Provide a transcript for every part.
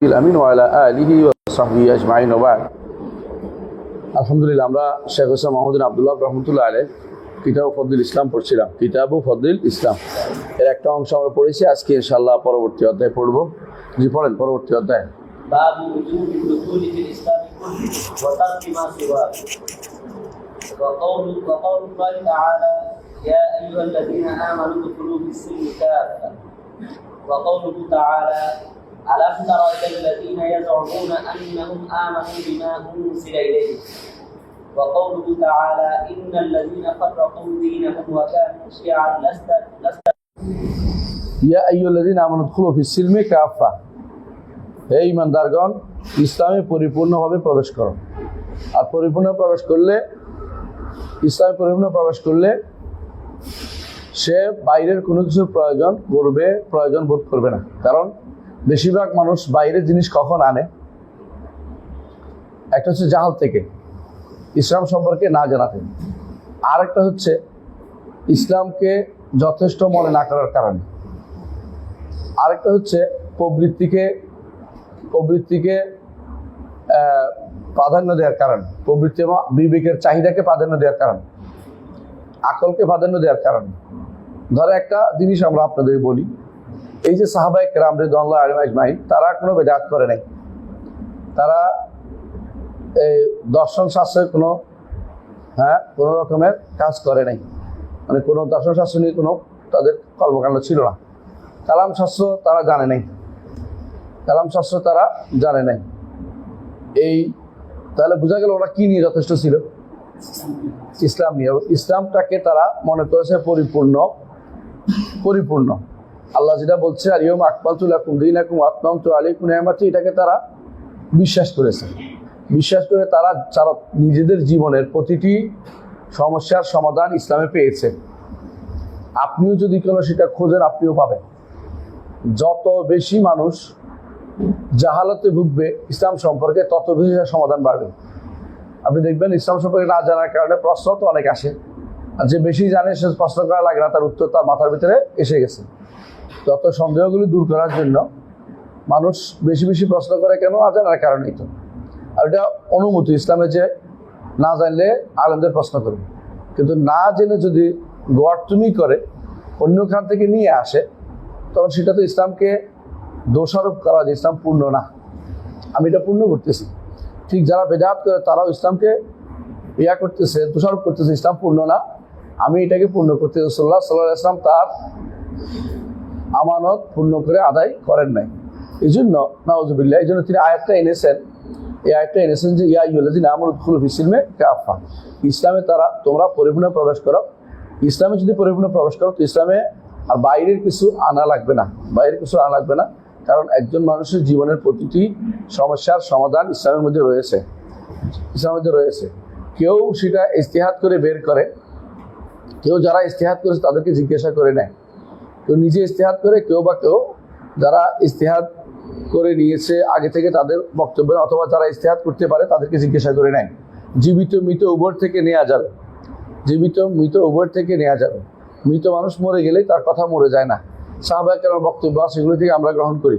আমিন ওয়া আলা আলিহি ওয়া সাহবিহি আজমাইন ওয়া বা'দ। আলহামদুলিল্লাহ, আমরা শেখ হোসেন মাহমুদ আব্দুল্লাহ রহমতুল্লাহ আলাইহ কিতাব ফদলুল ইসলাম পড়ছিলাম। কিতাবু ফদলুল ইসলাম এর একটা অংশ আমরা পড়েছি। আজকে ইনশাআল্লাহ পরবর্তী অধ্যায় পড়ব। জি পড়েন পরবর্তী অধ্যায়। বাবু উজুবি দুখুলি ফিল ইসলামি কুল্লি ওয়া তারকি মা সিওয়া ওয়া কাউলুল্লাহি তাআলা ইয়া আইয়ুহাল্লাযীনা আমানু উদখুলু ফিস-সিলমি কাফা ওয়া কাউলুহু তাআলা ألم تر إلى الذين يزعمون أنهم آمنوا بما أنزل إليهم وقوله تعالى إن الذين فرقوا دينهم وكانوا شيعا لست ইয়া আইয়ুহাল্লাযীনা আমানু উদখুলু ফিস-সিলমি কাফা, হে ঈমানদারগণ, ইসলামে পরিপূর্ণভাবে প্রবেশ করো। আর ইসলামে পরিপূর্ণ প্রবেশ করলে সে বাইরের কোনো কিছুর প্রয়োজন বোধ করবে না। কারণ বেশিরভাগ মানুষ বাইরের জিনিস কখন আনে, একটা হচ্ছে জাহাল থেকে, ইসলাম সম্পর্কে না জানাতে, আর একটা হচ্ছে ইসলামকে যথেষ্ট মনে না করার কারণে, আরেকটা হচ্ছে প্রবৃত্তিকে প্রাধান্য দেওয়ার কারণে, প্রবৃত্তি এবং বিবেকের চাহিদাকে প্রাধান্য দেওয়ার কারণে, আকলকে প্রাধান্য দেওয়ার কারণে। ধরে একটা জিনিস আমরা আপনাদের বলি, এই যে সাহাবায়ে কেরাম রাদিয়াল্লাহু আনহুম আজমাইন, তারা কোনো বেদাত করে নাই। তারা এই দর্শন শাস্ত্রের কোনো রকমের কাজ করে নাই, মানে কোনো দর্শন শাস্ত্র নিয়ে কোনো তাদের কর্মকাণ্ড ছিল না। কালাম শাস্ত্র তারা জানে নাই। এই তাহলে বোঝা গেল ওরা কি নিয়ে যথেষ্ট ছিল? ইসলাম নিয়ে। ইসলামটাকে তারা মনে করেছে পরিপূর্ণ। আল্লাহ যেটা বলছে আর ইয়াউমা আকমালতু লাকুম দীনাকুম ওয়া আতমামতু আলাইকুম নি'মাতি, এটাকে তারা বিশ্বাস করে তারা নিজেদের জীবনের প্রতিটি সমস্যার সমাধান ইসলামে পেয়েছে। আপনিও যদি কোনো সেটা খোঁজেন, আপনিও পাবেন। যত বেশি মানুষ জাহালতে ভুগবে ইসলাম সম্পর্কে, তত বেশি সমাধান বাড়বে। আপনি দেখবেন ইসলাম সম্পর্কে না জানার কারণে প্রশ্ন তো অনেক আসে, আর যে বেশি জানে সে প্রশ্ন করা লাগে না, তার উত্তর তার মাথার ভিতরে এসে গেছে। যত সন্দেহগুলি দূর করার জন্য মানুষ বেশি বেশি প্রশ্ন করে, কেন? জানার কারণেই তো। আর এটা অনুমতি ইসলামে, যে না জানলে আলেমদের প্রশ্ন করবে। কিন্তু না জেনে যদি গোয়ার্তুমি করে, অন্যখান থেকে নিয়ে আসে, তখন সেটা তো ইসলামকে দোষারোপ করা, যে ইসলাম পূর্ণ না, আমি এটা পূর্ণ করতেছি। ঠিক যারা বেদাত করে তারাও ইসলামকে দোষারোপ করতেছে, ইসলাম পূর্ণ না, আমি এটাকে পূর্ণ করতেছি। রাসূলুল্লাহ সাল্লাল্লাহু আলাইহি ওয়াসাল্লাম তার আমানত পূর্ণ করে আদায় করেন নাই। এই জন্য নাউযুবিল্লাহ, এই জন্য তিনি আয়াতটা এনেছেন যে ইয়া আইয়ুহাল্লাযীনা আমানু উদখুলু ফিস-সিলমি কাফা, ইসলামে তোমরা পরিপূর্ণ প্রবেশ করো। ইসলামে যদি পরিপূর্ণ প্রবেশ করো, তো ইসলামে আর বাইরের কিছু আনা লাগবে না। কারণ একজন মানুষের জীবনের প্রতিটি সমস্যার সমাধান ইসলামের মধ্যে রয়েছে। কেউ সেটা ইজতিহাদ করে বের করে, কেউ যারা ইজতিহাদ করেছে তাদেরকে জিজ্ঞাসা করে নেয়, কেউ নিজে ইজতিহাদ করে, কেউ যারা ইজতিহাদ করে নিয়েছে আগে থেকে তাদের বক্তব্য, অথবা যারা ইজতিহাদ করতে পারে তাদেরকে জিজ্ঞাসা করে নেয়। জীবিত মৃত উভয় থেকে নেওয়া যাবে। মৃত মানুষ মরে গেলেই তার কথা মরে যায় না। সাহাবায়ে কেরামের বক্তব্য সেগুলো থেকে আমরা গ্রহণ করি,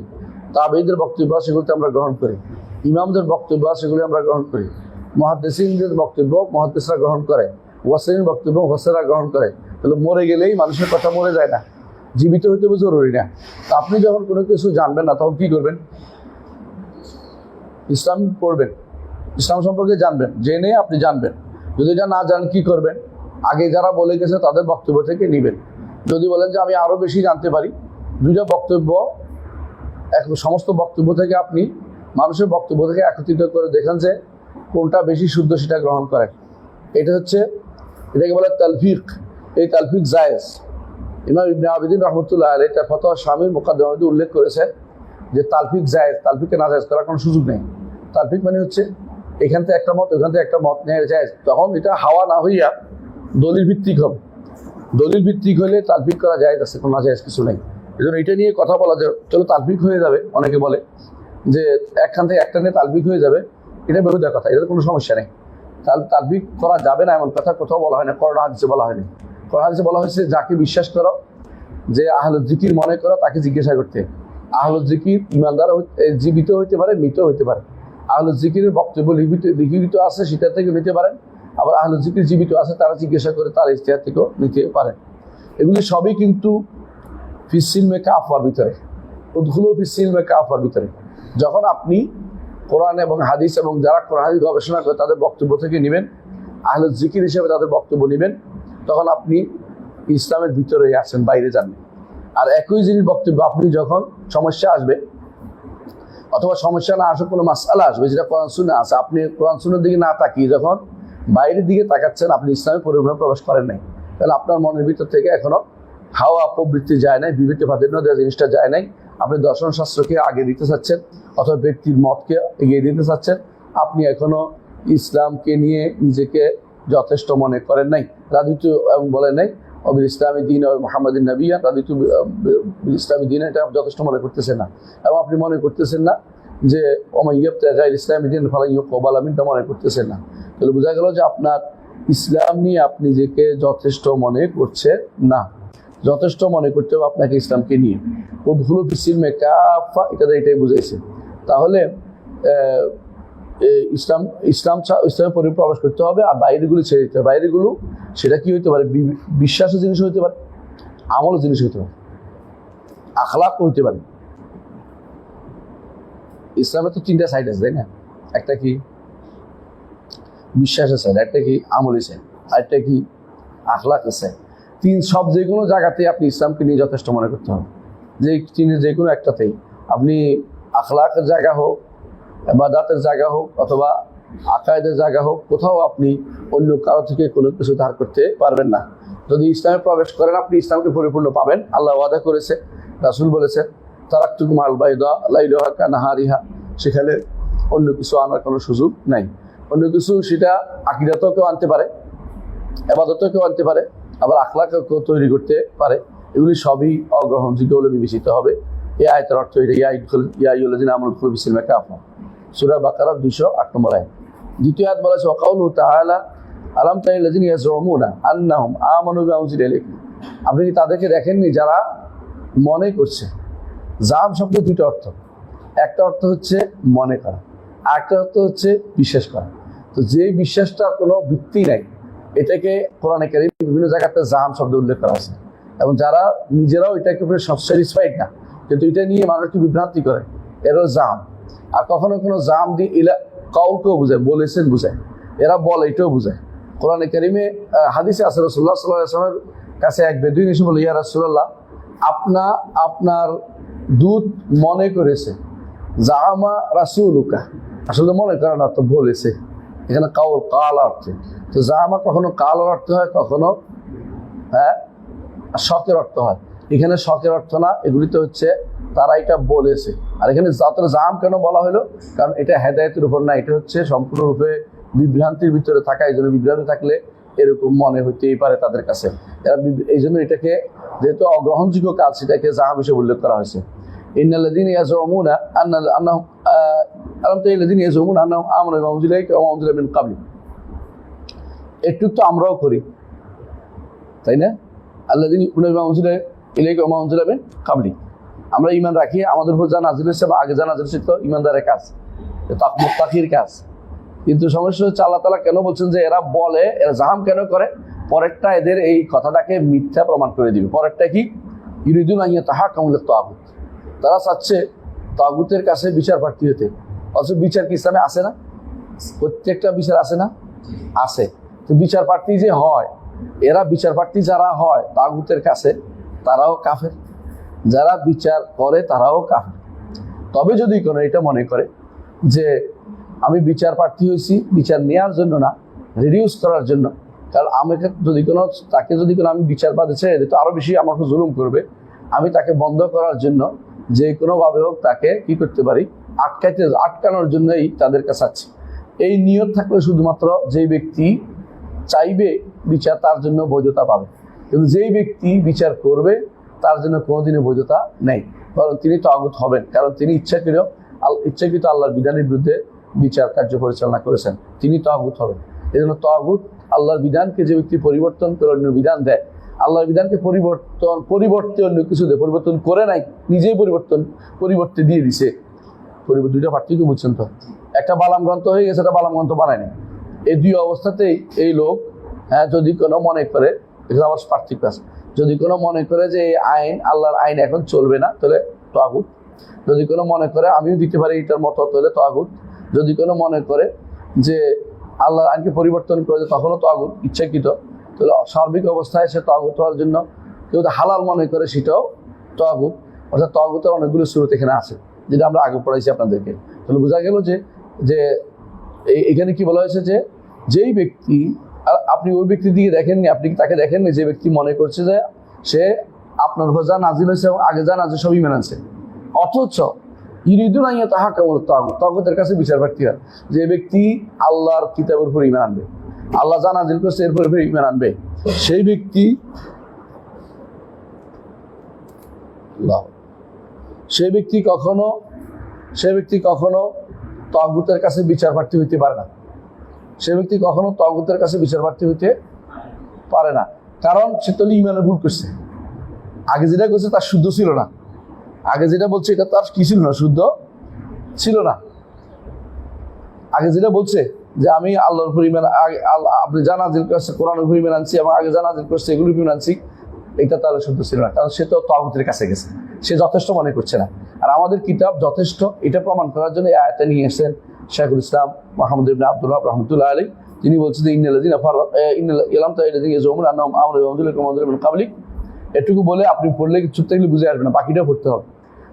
তাবেঈদের বক্তব্য সেগুলোতে আমরা গ্রহণ করি, ইমামদের বক্তব্য সেগুলি আমরা গ্রহণ করি, মুহাদ্দিসিনদের বক্তব্য মুহাদ্দিসরা গ্রহণ করে, ওয়াসিনের বক্তব্য মুফাসসিররা গ্রহণ করে। তাহলে মরে গেলেই মানুষের কথা মরে যায় না, জীবিত হইতে জরুরি না। তা আপনি যখন কোনো কিছু জানবেন না, তখন কি করবেন? ইসলাম পড়বেন, ইসলাম সম্পর্কে জানবেন, জেনে আপনি জানবেন। যদি এটা না জানেন কি করবেন? আগে যারা বলে গেছে তাদের বক্তব্য থেকে নেবেন। যদি বলেন যে আমি আরো বেশি জানতে পারি, দুইটা বক্তব্য, সমস্ত বক্তব্য থেকে আপনি মানুষের বক্তব্য থেকে একত্রিত করে দেখেন যে কোনটা বেশি শুদ্ধ, সেটা গ্রহণ করেন। এটাকে বলে তালফিক। এই তালফিক জায়েজ। ইমাম ইবনে আবিদিন রহমতুল্লাহ আলাইহি তার ফতোয়া শামিল মুকাদ্দমাতে উল্লেখ করেছেন যে তালফিক জায়েজ, তালফিককে নাজায়েজ করার কোনো সুযোগ নেই। তালফিক মানে হচ্ছে এখান থেকে একটা মত, ওখান থেকে একটা মত নেওয়া জায়েজ, তখন এটা হাওয়া না হইয়া দলিল ভিত্তিক হবে। দলিল ভিত্তিক হলে তালফিক করা জায়েজ আছে, কোনো নাজায়েজ কিছু নেই। এই জন্য এটা নিয়ে কথা বলা যায়, চলো তালফিক হয়ে যাবে, অনেকে বলে যে একখান থেকে একটা নিয়ে তালফিক হয়ে যাবে, এটা বেহুদা কথা, এটা কোনো সমস্যা নেই। তালফিক করা যাবে না এমন কথা কোথাও বলা হয় না, কোরআন হাদিসে বলা হয়নি। কোরআন হাদিসে বলা হয়েছে যাকে বিশ্বাস করো, যে আহলে জিকির মনে করো, তাকে জিজ্ঞাসা করতে। আহলুল জিকির ইমানদার জীবিত হইতে পারে, মৃত হইতে পারে। আহলুল জিকিরের বক্তব্য লিখিত আছে, সেটা থেকে নিতে পারেন। আবার আহলুল জিকির জীবিত আছে, তারা জিজ্ঞাসা করে তার ইশতিহাদ থেকেও নিতে পারেন। এগুলি সবই কিন্তু ফিসিলমে কাফার ভিতরে, উদখুলু ফিসিলমে কাফার ভিতরে। যখন আপনি কোরআন এবং হাদিস এবং যারা কোরআন হাদিস গবেষণা করে তাদের বক্তব্য থেকে নেবেন, আহলুল জিকির হিসেবে তাদের বক্তব্য নেবেন, তখন আপনি ইসলামের ভিতরে আছেন, বাইরে যাননি। আর একই জিনিস বক্তব্য আপনি যখন সমস্যা আসবে অথবা সমস্যা না আসুক, কোনো মাসআলা আসবে যেটা কোরআন সুন্নাহ আছে, আপনি কোরআন সুন্নাহর দিকে না তাকিয়ে যখন বাইরের দিকে তাকাচ্ছেন, আপনি ইসলামের পরিপূর্ণ প্রবেশ করেন নাই। তাহলে আপনার মনের ভিতর থেকে এখনো হাওয়া প্রবৃত্তি যায় নাই, বিবেকে প্রাধান্য দেওয়া জিনিসটা যায় নাই। আপনি দর্শন শাস্ত্রকে আগে দিতে চাচ্ছেন অথবা ব্যক্তির মতকে এগিয়ে দিতে চাচ্ছেন। আপনি এখনো ইসলামকে নিয়ে নিজেকে যথেষ্ট মনে করেন নাই, রাদিতু এবং বলেন নাই অবিল ইসলামী দিন মোহাম্মদিন নবিয়া, রাদিতু বিল ইসলামী দিন, এটা যথেষ্ট মনে করতেছেন না। এবং আপনি মনে করতেছেন না যে ইসলামী দিন ফালাইয়ুকবাল মিনহু, মনে করতেছেন না। তাহলে বোঝা গেল যে আপনার ইসলাম নিয়ে আপনি নিজেকে যথেষ্ট মনে করছেন না। যথেষ্ট মনে করতে হবে আপনাকে ইসলামকে নিয়ে। উদখুলু ফিসসিলমি কাফা, এটাই বুঝাইছে। তাহলে ইসলামের পরে প্রবেশ করতে হবে, আর বাইরেগুলো ছেড়ে দিতে হবে। বাইরেগুলো সেটা কি হইতে পারে? বিশ্বাসের জিনিস হইতে পারে, আমলের জিনিস হইতে পারে, আখলাক হইতে পারে। ইসলামের তো 3টা সাইড আছে, তাই না? একটা কি বিশ্বাসের সাইড, একটা কি আমলের সাইড, আরেকটা কি আখলাকের সাইড। সব যে কোনো জায়গাতেই আপনি ইসলামকে নিয়ে যথেষ্ট মনে করতে হবে। যে কোনো একটাতেই আপনি আখলাকের জায়গা হোক, ইবাদতের জায়গা হোক, অথবা আকায়েদের জায়গা হোক, কোথাও আপনি অন্য কারো থেকে কোনো কিছু ধার করতে পারবেন না। যদি ইসলামে প্রবেশ করেন, আপনি ইসলামকে পরিপূর্ণ পাবেন। আল্লাহ ওয়াদা করেছে, রাসূল বলেছেন, তারাকতুকুম আল বাইদা লাইলুহা কানাহারিহা, সেখানে অন্য কিছু আনার কোনো সুযোগ নাই। অন্য কিছু সেটা আকীদাতেও কেউ আনতে পারে, ইবাদতেও কেউ আনতে পারে, আবার আখলাকেও কেউ তৈরি করতে পারে। এগুলি সবই অগ্রহণযোগ্য বলে বিবেচিত হবে। এই আয়াতের অর্থ এটা, ইয়া আইয়ুহাল্লাযীনা আমানু উদখুলু ফিস-সিলমি কাফা, সূরা বাকারার 208 নম্বর আয়াত। দ্বিতীয় আয়াত বলা আছে, ওয়া কাউলুহু তাআলা আলাম তারা আল্লাযীনা ইয়াজউমুনা আন্নাহুম আমানু বিমা উনজিলা ইলাইকুম। আপনি কি তাদেরকে দেখেননি যারা মনে করছে? জাম শব্দের 2টা অর্থ। একটা অর্থ হচ্ছে মনে করা, আরেকটা অর্থ হচ্ছে বিশ্বাস করা। তো যে বিশ্বাসটার কোনো ভিত্তি নাই, এটাকে কোরআনে কারীমে বিভিন্ন জায়গাতে জাম শব্দ উল্লেখ করা আছে। এবং যারা নিজেরাও এটাকে স্যাটিসফাইড না, কিন্তু এটা নিয়ে মানুষকে বিভ্রান্তি করে, এরও জাম। আর কখনো কোনো জাম দিয়ে কাউকেও বোঝায়, বলেছেন বোঝায়, এরা বলে এটাও বোঝায়। কোরআনে কারীমে হাদিসে আছে, রাসূলুল্লাহ সাল্লাল্লাহু আলাইহি ওয়াসাল্লামের কাছে এক বেদুইন এসে বলে, ইয়া রাসূলুল্লাহ, আপনার দূত মনে করেছে, জামা রাসূলুকা, আসলে মনে করার অর্থ বলেছে, এখানে কাল অর্থে। তো জামা কখনো কাল অর্থ হয়, কখনো শখের অর্থ হয়। এখানে শখের অর্থ না, এগুলিতে হচ্ছে তারা এটা বলেছে। আর এখানে জাম কেন বলা হলো? কারণ এটা হেদায়েতের উপর না, এটা হচ্ছে সম্পূর্ণরূপে বিভ্রান্তির ভিতরে থাকা। এই জন্য বিভ্রান্তি থাকলে এরকম মনে হইতেই পারে তাদের কাছে। এই জন্য এটাকে, যেহেতু অগ্রহণযোগ্য কাজ, সেটাকে জাম হিসেবে উল্লেখ করা হয়েছে। ইন্নাল্লাযীনা ইয়াজউমুনা আন্নাহুম আলাম তারা আল্লাযীনা ইয়াজউমুনা আন্নাহুম আমানু বিমা উনজিলা ইলাইকা ওয়া মা উনজিলা মিন ক্বাবলি। একটু তো আমরাও করি, তাই না? আল্লাযীনা ইয়াজউমুনা বিমা উনজিলা ইলাইকা ওয়া মা উনজিলা মিন ক্বাবলি, আমরা ঈমান রাখি, আমাদের উপর যা নাযিল হয়েছে বা আগে যা নাযিল হয়েছে, তো ঈমানদারের কাজ, মুত্তাকির কাজ। কিন্তু সমস্যা হচ্ছে, আল্লাহ তাআলা কেন বলছেন যে এরা বলে, এরা জাহাম কেন করে? পরেরটা এদের এই কথাটাকে মিথ্যা প্রমাণ করে দিবে। পরেরটা কি? ইউরিদুনা আন ইয়াতাহাকামু ইলা তাগুত, তারা চাচ্ছে তাগুতের কাছে বিচার প্রার্থী হতে। অথচ বিচার কি ইসলামে আছে না? প্রত্যেকটা বিচার আছে না? আছে। তো বিচার প্রার্থী যে হয়, এরা বিচার প্রার্থী যারা হয় তাগুতের কাছে, তারাও কাফের, যারা বিচার করে তারাও কাফের। তবে যদি কোনো এটা মনে করে যে আমি বিচার প্রার্থী হয়েছি বিচার নেওয়ার জন্য না, রিডিউস করার জন্য, কারণ আমাকে তাকে যদি কোনো আমি বিচার পাতে ছেড়ে দিই তো আরো বেশি আমাকে জুলুম করবে, আমি তাকে বন্ধ করার জন্য যে কোনোভাবে হোক তাকে কি করতে পারি, আটকানোর জন্যই তাদের কাছে আছে। এই নিয়ত থাকলে শুধুমাত্র যেই ব্যক্তি চাইবে বিচার, তার জন্য বৈধতা পাবে। কিন্তু যেই ব্যক্তি বিচার করবে তার জন্য কোনোদিনই বৈধতা নেই, বরং তিনি তাগুত হবেন। কারণ তিনি ইচ্ছাকৃত আল্লাহর বিধানের বিরুদ্ধে বিচার কার্য পরিচালনা করেছেন, তিনি তাগুত হবেন। এই জন্য তাগুত আল্লাহর বিধানকে যে ব্যক্তি পরিবর্তন করে অন্য বিধান দেয়, আল্লাহর বিধানকে পরিবর্তে অন্য কিছু দিয়ে পরিবর্তন করে নাই, নিজেই পরিবর্তে দিয়ে দিছে। দুইটা পার্থক্য বুঝছেন তো? একটা বালাম গ্রন্থ হয়ে গেছে, একটা বালাম গ্রন্থ বানায়নি। এই দুই অবস্থাতেই এই লোক, যদি কোনো মনে করে, এটা আবার পার্থক্য আছে, যদি কোনো মনে করে যে এই আইন আল্লাহর আইন এখন চলবে না, তাহলে তাগুত। যদি কোনো মনে করে আমিও দিতে পারি এটার মতো, তাহলে তাগুত। যদি কোনো মনে করে যে আল্লাহর আইনকে পরিবর্তন করে, তখনও তাগুত, ইচ্ছাকৃত। তাহলে সার্বিক অবস্থায় সে তাগুত হওয়ার জন্য কেউ হালাল মনে করে, সেটাও তাগুত। অর্থাৎ তাগুতের অনেকগুলো সূরত এখানে আছে, যেটা আমরা আগে পড়াইছি আপনাদেরকে। তাহলে বোঝা গেল যে এখানে কি বলা হয়েছে, যে যেই ব্যক্তি, আর আপনি ওই ব্যক্তির দিকে দেখেননি, আপনি তাকে দেখেননি, যে ব্যক্তি মনে করছে যে সে আপনার উপর যা নাজিল হয়েছে এবং আগে যা নাজিল সবই মেনে আনছে, অথচ ইরিদুন আইয়া তাহা কেমন তাগুতের কাছে বিচার প্রার্থী হয়। যে ব্যক্তি আল্লাহর কিতাবের উপর ঈমান আনবে, আল্লাহ যা নাজিল করছে এরপর ঈমান আনবে, সেই ব্যক্তি কখনো তাগুতের কাছে বিচার প্রার্থী হইতে পারে না। সে ব্যক্তি কখনো তাগুতের কাছে বিচার প্রার্থী হইতে পারে না, কারণ সে তো ঈমানে ভুল করছে। আগে যেটা করছে তার শুদ্ধ ছিল না, আগে যেটা বলছে এটা তার কি ছিল না, শুদ্ধ ছিল না। আগে যেটা বলছে যে আমি আল্লাহর উপর ঈমান, আপনি যা নাজিল করছে কোরআনের উপর ঈমান আনছি এবং আগে যা নাজিল করছে এগুলোর উপর ঈমান আনছি, এটা তাহলে শুদ্ধ ছিল না, কারণ সে তো তাগুতের কাছে গেছে, সে যথেষ্ট মনে করছে না। আর আমাদের কিতাব যথেষ্ট, এটা প্রমাণ করার জন্য এই আয়াতটা নিয়ে এসেছেন শাইখুল ইসলাম মুহাম্মদ ইবনে আব্দুল ওয়াহাব রাহমাতুল্লাহ আলাইহি। তিনি বলছেন যে এটুকু বলে আপনি পড়লে চুপ থাকলে বুঝে আসবে না, বাকিটা পড়তে হবে।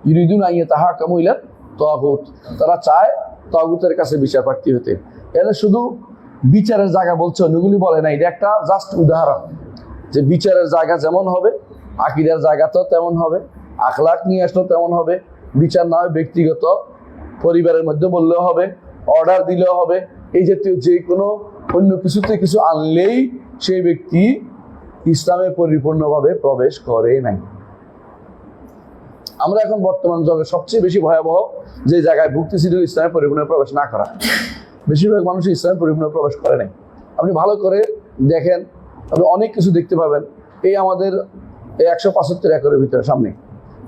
ইউরিদুন আইয়া তাহা কামুইলা তাগুত, তারা চায় তাগুতের কাছে বিচার প্রার্থী হতে। এখানে শুধু বিচারের জায়গা বলছে, অন্যগুলি বলে না। এটা একটা জাস্ট উদাহরণ, যে বিচারের জায়গা যেমন হবে, আকীদার জায়গাতেও তেমন হবে, আখলাক নিয়ে আসলেও তেমন হবে। বিচার না হয় ব্যক্তিগত, পরিবারের মধ্যে বললেও হবে, অর্ডার দিলেও হবে, এই জাতীয় যে কোনো অন্য কিছুতে কিছু আনলেই সেই ব্যক্তি ইসলামে পরিপূর্ণভাবে প্রবেশ করে নাই। আমরা এখন বর্তমান যুগে সবচেয়ে বেশি ভয়াবহ যে জায়গায় ভুগতেছি, ইসলামে পরিপূর্ণ প্রবেশ না করা। বেশিরভাগ মানুষ ইসলামে পরিপূর্ণ প্রবেশ করে নাই। আপনি ভালো করে দেখেন, আপনি অনেক কিছু দেখতে পাবেন। এই আমাদের এই 175 একরের ভিতরে, সামনে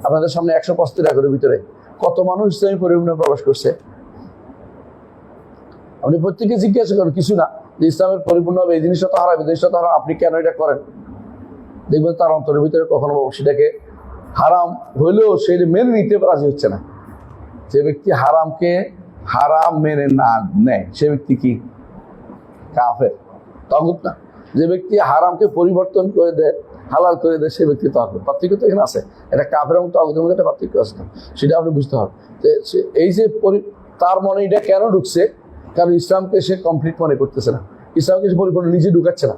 আপনাদের সামনে 175 একরের ভিতরে কত মানুষ ইসলামে পরিপূর্ণ প্রবেশ করছে? আপনি প্রত্যেকে জিজ্ঞাসা করেন, কিছু না, যে ইসলামের পরিপূর্ণ হবে, এই জিনিসটা তো হারাম, এই জিনিসটা তো হারাম, আপনি কেন এটা করেন? দেখবেন তার অন্তরের ভিতরে কখনো সেটাকে হারাম হইলেও সে মেনে নিতে রাজি হচ্ছে না। যে ব্যক্তি হারামকে হারাম মেনে না নেয়, সে ব্যক্তি কি কাফের, তাগুত না। যে ব্যক্তি হারামকে পরিবর্তন করে দেয়, হালাল করে দেয়, সে ব্যক্তি তাগুত। পার্থক্য তো এখানে আছে, এটা কাফের এবং তাগুতের মধ্যে একটা পার্থক্য আছে, সেটা আপনি বুঝতে হবে। এই যে তার মনে এটা কেন ঢুকছে, কারণ ইসলামকে সে কমপ্লিট মনে করতেছে না, ইসলামকে সে পরিপূর্ণ নিজে ঢুকাচ্ছে না,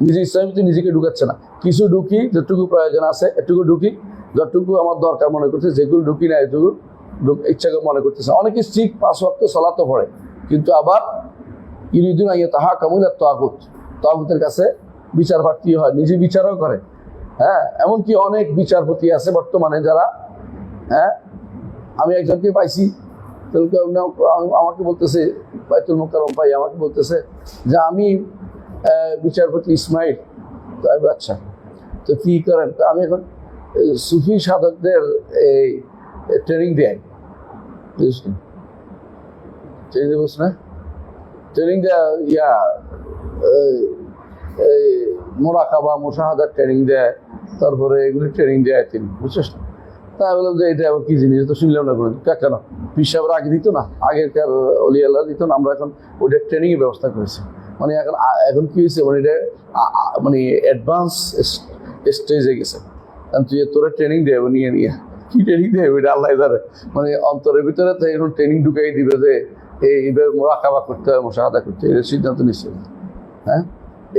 নিজে ইসলামের ভিতরে নিজেকে ঢুকাচ্ছে না। কিছু ঢুকি, যেটুকু প্রয়োজন আছে এটুকু ঢুকি, যতটুকু আমার দরকার মনে করছে, যেগুলো ঢুকি না এটুকু ইচ্ছা করে মনে করতেছে। অনেকে ঠিক 5 ওয়াক্ত সালাতও পড়ে, কিন্তু আবার ইরিদুন আইয়া তাহা কামুইলা তাগুত, তাগুতের কাছে বিচার প্রার্থী হয়, নিজে বিচারও করে। এমনকি অনেক বিচারপতি আছে বর্তমানে যারা, আমি একজনকে পাইছি, আমাকে বলতেছে, বাইতুল মুকাররম ভাই আমাকে বলতেছে যে আমি বিচারপতি ইসমাইল। তো আমি আচ্ছা, তো কি করেন? আমি এখন সুফি সাধকদের এই ট্রেনিং দেয়, ট্রেনিং দেবো না, ট্রেনিং দেয়, মোরাকাবা মুশাহাদার ট্রেনিং দেয়, তারপরে এগুলি ট্রেনিং দেয় তিনি, বুঝছিস না? তা বললাম যে এটা আবার কি জিনিস, তো শুনলাম না কোনো। কেন পিসাবরা আগে দিত না, আগেকার অলি আল্লাহ দিত না, আমরা এখন ওইটা ট্রেনিংয়ের ব্যবস্থা করেছি। মানে এখন কি হয়েছে, মানে এটা মানে অ্যাডভান্স স্টেজে গেছে। কারণ তুই তোরা ট্রেনিং দেবে নিয়ে কি ট্রেনিং দেবে এটা আল্লাহ জানে। মানে অন্তরের ভিতরে তো এখন ট্রেনিং ঢুকাই দিবে যে এইভাবে মোরাকাবা করতে হয়, মুশাহাদা করতে হয়, এর সিদ্ধান্ত নিচ্ছে।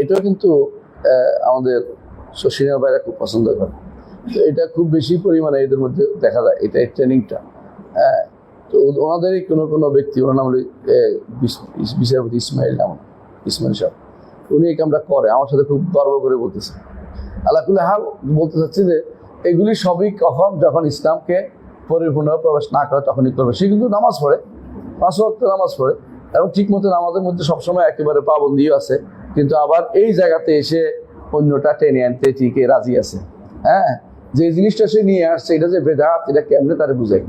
এটাও কিন্তু আমাদের সিনিয়র ভাইরা খুব পছন্দ করে। তো এটা খুব বেশি পরিমাণে এদের মধ্যে দেখা যায়, এটা এই ট্রেনিংটা। তো ওনাদেরই কোনো ব্যক্তি, ওনার নাম হলো বিচারপতি ইসমাইল সাহেব, উনি এই কামটা করে, আমার সাথে খুব গর্ব করে বলতেছে। আল্লাহকুল্লাহ হাল বলতে চাচ্ছি যে এগুলি সবই যখন ইসলামকে পরিপূর্ণ প্রবেশ না করে তখনই করবে। সে কিন্তু নামাজ পড়ে, 5 ওয়াক্ত নামাজ পড়ে, এবং ঠিক মতো নামাজের মধ্যে সবসময় একেবারে পাবন্দিও আছে, কিন্তু আবার এই জায়গাতে এসে অন্যটা টেনে আনতে ঠিকই রাজি আছে। হ্যাঁ, যে জিনিসটা সে নিয়ে আসছে এটা যে বেদাত, এটা কেমনে তারে বুঝাই?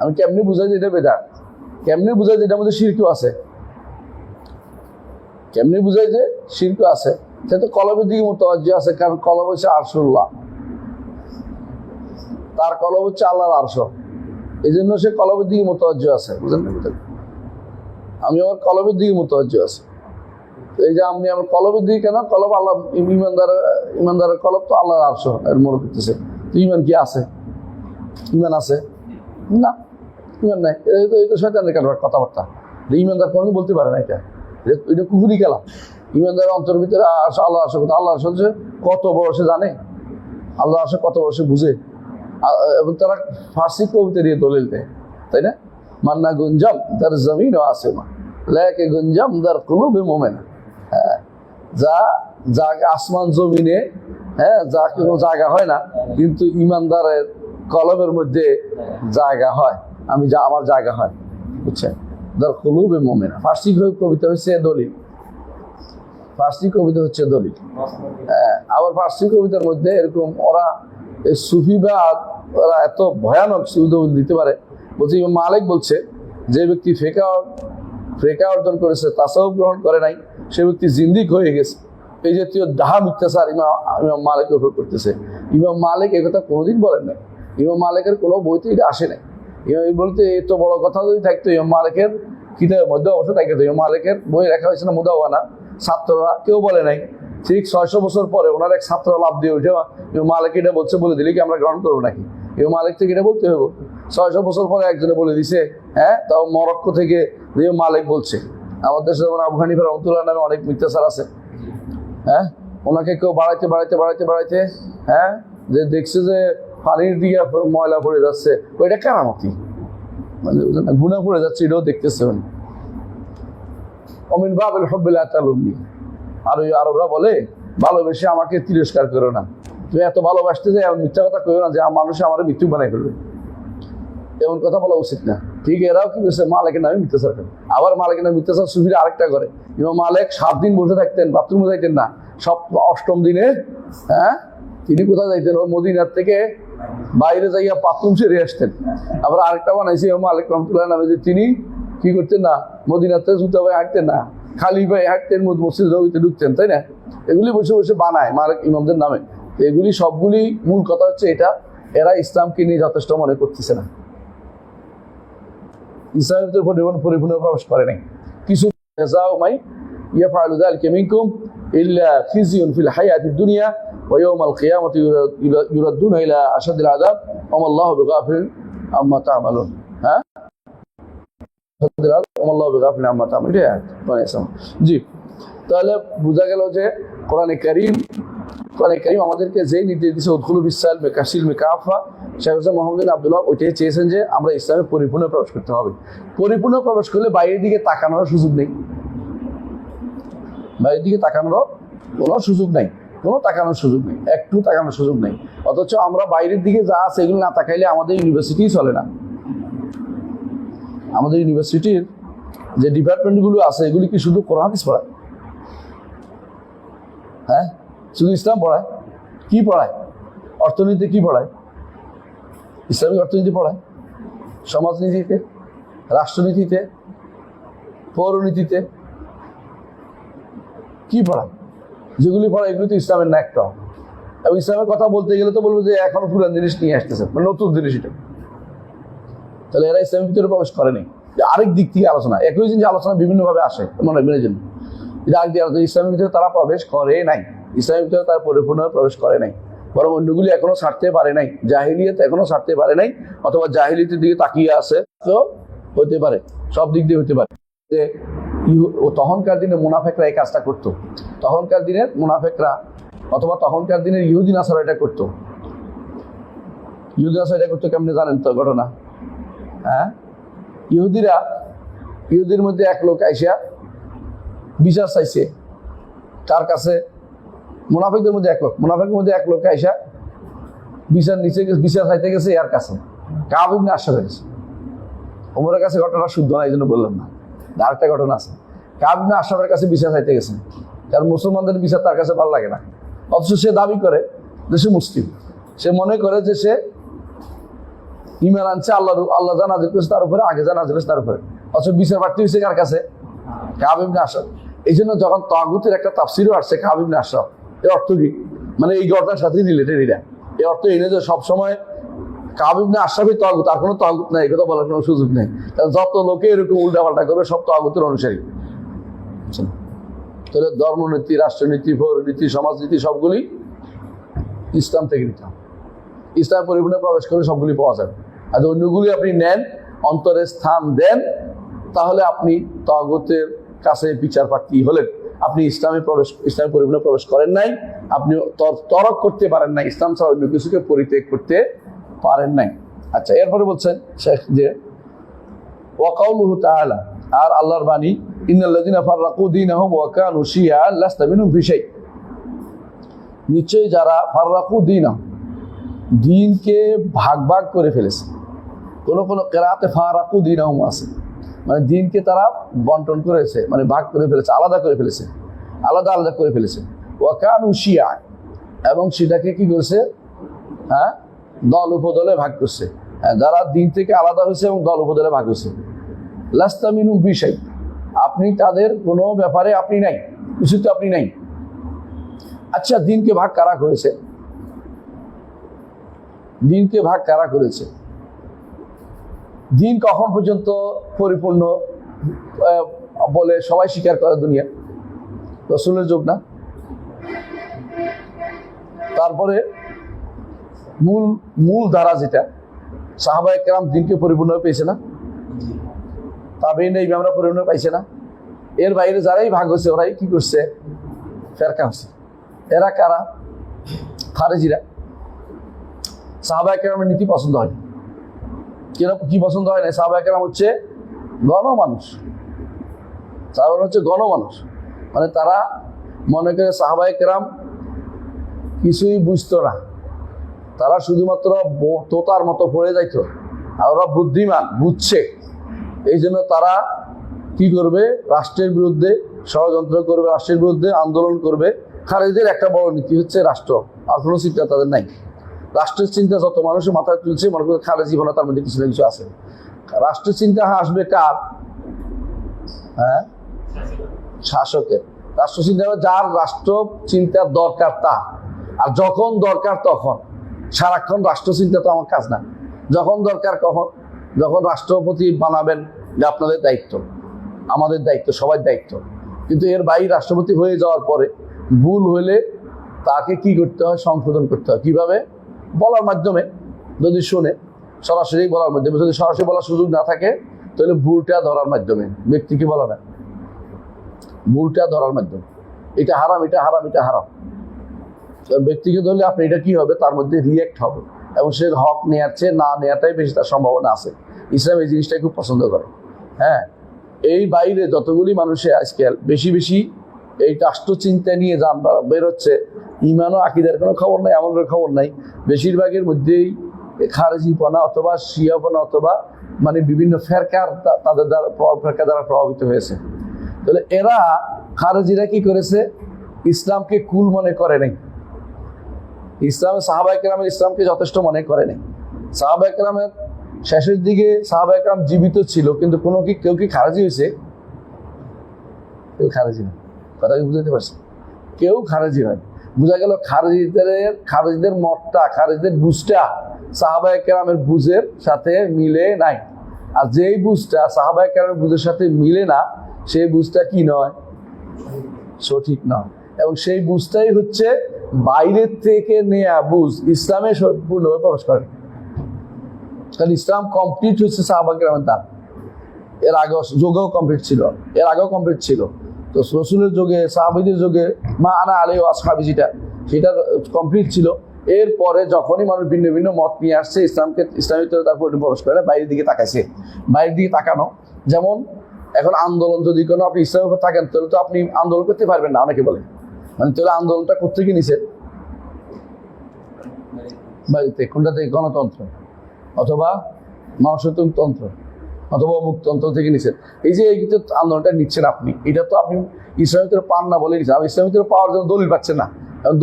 আমি কেমনে বুঝাই যে এটা বেদাত? কেমনে বুঝাই যে এটার মধ্যে শিরকও আছে? কেমনে বুঝাই যে শিরকও আছে? সে তো কলবের দিকে মুতাওয়াজ্জি আছে, কারণ কলব হচ্ছে আরশুল্লাহ, তার কলব হচ্ছে আল্লাহর আরশ, এই জন্য সে কলবের দিকে মুতাওয়াজ্জি আছে। বুঝলেন না? আমি আমার কলবের দিকে মুতাওয়াজ্জি আছে। এই যে আমি আমার কলবের দিকে কেন? কলব আল্লাহ, ইমানদারের কলব তো আল্লাহর আরশ এর মনে করতেছে। ইমান কি আছে? ইমান আছে না, ইমান নাই। এই তো শয়তানের কথাবার্তা। ইমানদার কোনো বলতে পারে না এটা, এটা কুফুরি খেলা। ইমানদারের অন্তর ভিতরে আল্লাহ আরশ, আল্লাহ আরশ হচ্ছে কত বড় সে জানে, আল্লাহ আরশ কত বড় সে বুঝে। এবং তারা ফার্সি কবিতা দিয়ে দলিল দেয়, তাই না? মান্না গুঞ্জাম তার জমিন ও আসেমা লেকে গুঞ্জাম তার কুলুবে মোমেনা। হ্যাঁ, যা আসমান জমিনে, হ্যাঁ, যা কোনো জায়গা হয় না, কিন্তু ইমানদারের কলমের মধ্যে জায়গা হয়। আমার জায়গা হয়, বুঝছেন? তার কুলুবে মোমেনা। ফার্সি কবিতা হচ্ছে দলিল, ফার্সি কবিতা হচ্ছে দলিল। হ্যাঁ, আবার ফার্সি কবিতার মধ্যে এরকম ওরা এই সুফিবাদ, ওরা এত ভয়ানক উদাহরণ দিতে পারে। বলছে ইমাম মালিক বলছে, যে ব্যক্তি ফেকা অর্জন করেছে, তাসাউফ গ্রহণ করে নাই, সে ব্যক্তি জিন্দিক হয়ে গেছে। এই জাতীয় ডাহা মিথ্যাচার ইমাম মালিকের উপর করতেছে। ইমাম মালিক এই কথা কোনোদিন বলেন নাই। ইমাম মালিকের কোনো বইতে এটা আসে নাই। বলতে এত বড় কথা যদি থাকতো, ইমাম মালিকের কিতাবের মধ্যে অবশ্য থাকতো। ইমাম মালিকের বই লেখা হয়েছে না মুদাওয়ানা, ছাত্ররা কেউ বলে নাই। ঠিক 600 বছর পরে ওনার এক ছাত্র লাভ দিয়ে উঠে ইমাম মালিক এটা বলছে, বলে দিলে কি আমরা গ্রহণ করবো নাকি? ইমাম মালিক থেকে এটা বলতে হবে। 600 বছর পরে একজনে বলে দিছে, হ্যাঁ, তাও মরক্কো থেকে ইমাম মালিক বলছে। আমাদের দেশে যেমন আবু হানিফা রাহমাতুল্লাহ নামে অনেক মিথ্যাচার আছে। হ্যাঁ, ওনাকে কেউ বাড়াইতে, হ্যাঁ, যে দেখছে যে পানির দিকে ময়লা পড়ে যাচ্ছে, ওইটা কেরামতি, মানে গুনাহ পড়ে যাচ্ছে, এটাও দেখতেছে উনি। অমিন বাবিল হুব্বিল আতালুনি, আর ওই আরবরা বলে, ভালোবেসে আমাকে তিরস্কার করো না। তুমি এত ভালোবাসতে যে মিথ্যা কথা কইও না যে মানুষ আমার মৃত্যু বানাই ফেলবে, এমন কথা বলা উচিত না। ঠিক এরাও কি করছে, মালিকের নামে মিথ্যাচার করে। আবার মালিকের নামে মিথ্যাচার সুফিরা আরেকটা করে। ইমাম মালিক 7 দিন বসে থাকতেন, বাথরুমে যাইতেন না। 8ম দিনে, হ্যাঁ, তিনি কোথায় যাইতেন? ও মদিনার থেকে বাইরে যাইয়া বাথরুম সেরে আসতেন। আবার আরেকটা বানাইছে ইমাম মালিক রহমতুল্লাহ নামে, যে তিনি কি করতেন না, মদিনাতে জুতা পায়ে হাঁটতেন না, খালি পায়ে হাঁটতেন, মসজিদ নবীতে ঢুকতেন, তাই না? এগুলি বসে বসে বানায় মালিক ইমামদের নামে। এগুলি সবগুলি মূল কথা হচ্ছে এটা, এরা ইসলামকে নিয়ে যথেষ্ট মনে করতেছে না, ইসলামের ভিতরে পরিপূর্ণ প্রবেশ করে নাই। কিছু ইয়াফআলু যালিকা মিনকুম ইল্লা খিজিয়ুন ফিল হায়াতিদ দুনিয়া ওয়া ইয়াউমাল কিয়ামাতি ইউরাদ্দুনা ইলা আশাদ্দিল আযাব ওয়া মাল্লাহু বিগাফিলিন আম্মা তা'মালুন। হ্যাঁ, আল্লাহু বিগাফিলিন আম্মা তা'মালুন। জি, তাহলে বোঝা গেল যে কোরআনে কারীম আমাদেরকে যে নির্দেশ দিচ্ছে, উদখুলু ফিস-সিলমি কাসিলমি কাফা, শেখ হোসেন মোহাম্মদ বিন আব্দুল্লাহ ওইটাই চেয়েছেন যে আমরা ইসলামে পরিপূর্ণ প্রবেশ করতে হবে। পরিপূর্ণ প্রবেশ করলে বাইরের দিকে তাকানোর সুযোগ নেই, বাইরের দিকে তাকানোর কোনো সুযোগ নেই, একটু তাকানোর সুযোগ নেই। অথচ আমরা বাইরের দিকে যা আছে এগুলো না তাকাইলে আমাদের ইউনিভার্সিটি চলে না। আমাদের ইউনিভার্সিটির যে ডিপার্টমেন্টগুলো আছে এগুলি কি শুধু কোরআন হাদিস পড়ায়? হ্যাঁ, শুধু ইসলাম পড়ায়? কি পড়ায়? অর্থনীতি কি পড়ায়? ইসলামিক অর্থনীতি পড়ায়? সমাজনীতিতে, রাষ্ট্রনীতিতে, পৌরনীতিতে কি পড়ায়? যেগুলি পড়ায় এগুলি তো ইসলামের না একটা। এবং ইসলামের কথা বলতে গেলে তো বলবো যে এখনো পুরান জিনিস নিয়ে আসতেছে, মানে নতুন জিনিস এটা। তাহলে এরা ইসলামের ভিতরে প্রবেশ করেনি। আরেক দিক থেকে আলোচনা, একই জিনিস আলোচনা বিভিন্নভাবে আসে মনে রাখবেন জন্য। ইসলামের ভিতরে তারা প্রবেশ করে নাই, ইসলামের ভিতরে তারা পরিপূর্ণভাবে প্রবেশ করে নাই, বরং অন্যগুলি এখনো ছাড়তে পারে নাই, জাহিলিয়াত এখনো ছাড়তে পারে নাই, অথবা জাহিলিয়াতের দিকে তাকিয়ে আছে। তো হতে পারে, সব দিক দিয়ে হতে পারে যে তখনকার দিনে মুনাফেকরা এই কাজটা করতো। তখনকার দিনের মুনাফেকরা অথবা তখনকার দিনের ইহুদি নাসারা এটা করতো। ইহুদি নাসারা এটা করতো কেমনে জানেন তো ঘটনা? হ্যাঁ, ইহুদির মধ্যে এক লোক আইসা বিচার চাইছে তার কাছে। মুনাফিকদের মধ্যে এক লোক আইসা বিচার চাইতে গেছে এর কাছে, কাব ইবনে আশরাফ এর কাছে। ওমরের কাছে ঘটনা শুদ্ধ না, এই জন্য বললাম না। আরেকটা ঘটনা আছে, কাব ইবনে আশরাফের কাছে বিচার চাইতে গেছেন। কারণ মুসলমানদের বিচার তার কাছে ভালো লাগে না, অথচ সে দাবি করে যে সে মুসলিম। সে মনে করে যে সে ইমান আনছে, আল্লাহ যা নাযিল করেছে তার উপরে, আগে যা নাযিল করেছে তার উপরে, অথচ বিচার প্রার্থী হয়েছে কার কাছে? কাব ইবনে আশরাফ। এই জন্য যখন তাগুতের একটা তাফসিরও আসছে কাব ইবনে আশরাফ, এর অর্থ কি? মানে এই ঘটনার সাথে রিলেটেড এটা। এর অর্থ এই না যে সবসময় কাব ইবনে আশরাফই তাগুত, আর কোনো তাগুত নাই, কথা বলার কোনো সুযোগ নেই। কারণ যত লোকে এরকম উল্টাপাল্টা করবে সব তাগুতের অনুসারী। তাহলে ধর্মনীতি, রাষ্ট্রনীতি, পৌরনীতি, সমাজনীতি সবগুলি ইসলাম থেকে নিতে হবে। ইসলাম পরিপূর্ণে প্রবেশ করে সবগুলি পাওয়া যাবে। আর অন্যগুলি আপনি নেন, অন্তরে স্থান দেন, তাহলে আপনি তাগুতের কাছে বিচার প্রার্থী হলেন। আপনি ইসলামের পরিপূর্ণে প্রবেশ করেন নাই, আপনি তরক করতে পারেন নাই, ইসলাম ছাড়া অন্য কিছুকে পরিত্যাগ করতে পারেন নাই। আচ্ছা, এরপরে বলছেন শেখ যে ওয়াকাউলুহু তাআলা, আর আল্লাহর বাণী, ইন্নাল্লাযীনা ফাররাকু দীনাহুম ওয়া কানু শিয়া'আন লাস্তা মিনহুম ফি শাই'। নিশ্চয়ই যারা ফাররাকু দীনাহুম, দিনকে ভাগ ভাগ করে ফেলেছে। কোন কোন কিরাআতে ফারাকু দীনাহুম আছে, মানে দিনকে তারা বন্টন করেছে, মানে ভাগ করে ফেলেছে, আলাদা করে ফেলেছে, আলাদা আলাদা করে ফেলেছে। ওয়া কানু শিয়া'আন, এবং সেটাকে কি করেছে? হ্যাঁ, দল উপদলে ভাগ করছে। যারা দিন থেকে আলাদা হয়েছে এবং দল উপদলে ভাগ হয়েছে, লাস্তা মিনহুম ফি শাই', আপনি তাদের কোনো ব্যাপারে আপনি নাই, কিছুতে আপনি নাই। আচ্ছা, দিনকে ভাগ কারা করেছে? দিনকে ভাগ কারা করেছে? দিন কখন পর্যন্ত পরিপূর্ণ বলে সবাই স্বীকার করে দুনিয়া? রাসূলের যুগ না? তারপরে মূল ধারা যেটা, সাহাবায়ে কেরাম দিনকে পরিপূর্ণ পেয়েছে না? তাবেঈন ইমামরা পরিপূর্ণ পাইছে না? এর বাইরে যারাই ভাগ হয়েছে ওরাই কি করছে? ফেরকা হচ্ছে। এরা কারা? খারেজিরা। সাহাবায়ে কেরামের নীতি পছন্দ হয়। কি পছন্দ হয় না? সাহাবায়ে কেরাম হচ্ছে গণমানুষ। সাহাবারা হচ্ছে গণমানুষ, মানে তারা মনে করে সাহাবায়ে কেরাম কিছুই বুঝতো না, তারা শুধুমাত্র তোতার মতো পড়ে যাইতো। আর ওরা বুদ্ধিমান, বুঝছে, এই জন্য তারা কি করবে? রাষ্ট্রের বিরুদ্ধে ষড়যন্ত্র করবে, রাষ্ট্রের বিরুদ্ধে আন্দোলন করবে। খারেজিদের একটা বড় নীতি হচ্ছে রাষ্ট্র, আর কোনো চিন্তা তাদের নাই। রাষ্ট্রের চিন্তা যত মানুষের মাথায় তুলছে, মনে করে খারেজি জীবনে তার মধ্যে কিছু না কিছু আছে। রাষ্ট্রের চিন্তা আসবে কার? হ্যাঁ, শাসকের। রাষ্ট্র চিন্তা, যার রাষ্ট্র চিন্তার দরকার তা, আর যখন দরকার তখন। সারাক্ষণ রাষ্ট্র চিন্তা তো আমার কাজ না। যখন দরকার কখন? যখন রাষ্ট্রপতি বানাবেন, যে আপনাদের দায়িত্ব, আমাদের দায়িত্ব, সবার দায়িত্ব। কিন্তু এর বাইরে রাষ্ট্রপতি হয়ে যাওয়ার পরে ভুল হলে তাকে কি করতে হয়? সংশোধন করতে হয়। কিভাবে? বলার মাধ্যমে। যদি শোনে, সরাসরি বলার মাধ্যমে। যদি সরাসরি বলার সুযোগ না থাকে, তাহলে ভুলটা ধরার মাধ্যমে। ব্যক্তিকে বলা না, ভুলটা ধরার মাধ্যমে। এটা হারাম, এটা হারাম, এটা হারাম। ব্যক্তিকে ধরলে আপনি এটা কি হবে? তার মধ্যে রিয়েক্ট হবে, এবং সে হক নেওয়ার চেয়ে না নেওয়াটাই বেশি তার সম্ভাবনা আছে। ইসলাম এই জিনিসটাই খুব পছন্দ করে। হ্যাঁ, এই বাইরে যতগুলি মানুষে আজকাল বেশি বেশি এই রাষ্ট্রচিন্তা নিয়ে যান বেরোচ্ছে, ইমান ও আকীদার কোনো খবর নাই, আমলের খবর নাই। বেশিরভাগের মধ্যেই খারেজিপনা অথবা শিয়াপনা অথবা মানে বিভিন্ন ফেরকার তাদের দ্বারা ফেরকা দ্বারা প্রভাবিত হয়েছে। তাহলে এরা খারেজিরা কি করেছে? ইসলামকে কুল মনে করে নাই। সাহাবায়ে কেরামের ইসলামকে যথেষ্ট মনে করে নাই। সাহাবায়ে কেরামের শেষের দিকে সাহাবায়ে কেরাম জীবিত ছিল, কিন্তু কেউ কি খারেজি হয়েছে? কেউ খারেজি না। কথা কি বুঝতে পারছে? কেউ খারেজি হয়। বোঝা গেল খারেজিদের মতটা, খারেজিদের বুঝটা সাহাবায়ে কেরামের বুঝের সাথে মিলে নাই। আর যেই বুঝটা সাহাবায়ে কেরামের বুঝের সাথে মিলে না, সেই বুঝটা কি নয়? সঠিক নয়। এবং সেই বুঝটাই হচ্ছে বাইরের থেকে নেয়া বুঝ, ইসলামে সম্পূর্ণভাবে প্রবেশ করে। কারণ ইসলাম কমপ্লিট হচ্ছে সাহাবায়ে কেরামের দ্বারা। এর আগে যুগেও কমপ্লিট ছিল, এর আগেও কমপ্লিট ছিল। তো রাসূলের যুগে, সাহাবীদের যুগে মা আনা আলাইহি ওয়া আসহাবি সেটা কমপ্লিট ছিল। এরপরে যখনই মানুষ ভিন্ন ভিন্ন মত নিয়ে আসছে, ইসলামের ভিতরে তারপর প্রবেশ করে বাইরের দিকে তাকাইছে। বাইরের দিকে তাকানো, যেমন এখন আন্দোলন, যদি কোনো আপনি ইসলামের উপর থাকেন তাহলে তো আপনি আন্দোলন করতে পারবেন না, অনেকে বলে। মানে তাহলে আন্দোলনটা করতে কি নিছে? বাড়িতে। কোনটা থেকে? গণতন্ত্র অথবা মানসতন্ত্র, অথবা মুক্তন্ত্র থেকে নিচ্ছেন। এই যে এই যে আন্দোলনটা নিচ্ছেন আপনি, এটা তো আপনি ইসলামের ভিতরে পান না বলে নিচ্ছেন। ইসলামের ভিতরে পাওয়ার জন্য দলিল পাচ্ছেন না,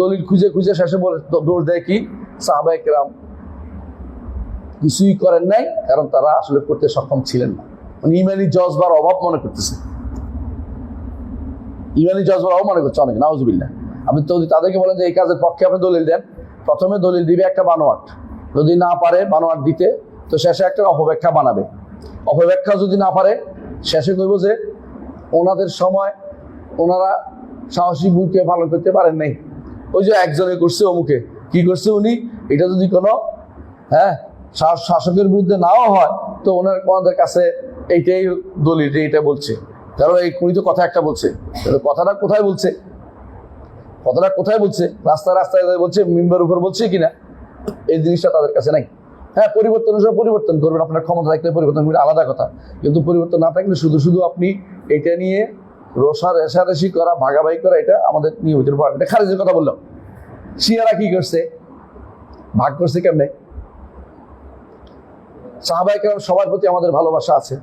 দলিল খুঁজে খুঁজে শেষে বলে দৌড় দেয় কি সাহাবায়ে কেরাম কিছুই করেন নাই, কারণ তারা আসলে করতে সক্ষম ছিলেন না। মানে ইমানি জজবার অভাব মনে করতেছে, ইমানি জজবার অভাব মনে করছে অনেক, নাউজুবিল্লাহ। আপনি তো তাদেরকে বলেন যে এই কাজের পক্ষে আপনি দলিল দেন, প্রথমে দলিল দিবে একটা বানোয়াট, যদি না পারে বানোয়াট দিতে তো শেষে একটা অপব্যাখ্যা বানাবে। অপব্যাখ্যা যদি না পারে শেষে কইব যে ওনাদের সময় ওনারা সাহসী ভূমিকা পালন করতে পারেন নাই, ওই যে একজনে করছে অমুকে কি করছে উনি, এটা যদি কোনো শাসকের বিরুদ্ধে নাও হয় তো ওনাদের কাছে এইটাই দলিল যে এটা বলছে, কারণ এই উনি তো কথা একটা বলছে, কথাটা কোথায় বলছে, কথাটা কোথায় বলছে, রাস্তায় রাস্তায় বলছে, মিম্বার উপর বলছে কিনা, এই জিনিসটা তাদের কাছে নাই। হ্যাঁ, পরিবর্তন হিসেবে পরিবর্তন করবেন, আপনার ক্ষমতা থাকলে পরিবর্তন করবেন, আলাদা কথা, কিন্তু পরিবর্তন না থাকলে শুধু শুধু আপনি এটা নিয়ে রেশারেশি করা, ভাগাভাগি করা, এটা আমাদের নিয়মিত ব্যাপার। এটা খারিজের কথা বললাম। শিয়ারা কি করছে, ভাগ করছে কেমনে? সাহাবায়ে কেরাম সবার প্রতি আমাদের ভালোবাসা আছে,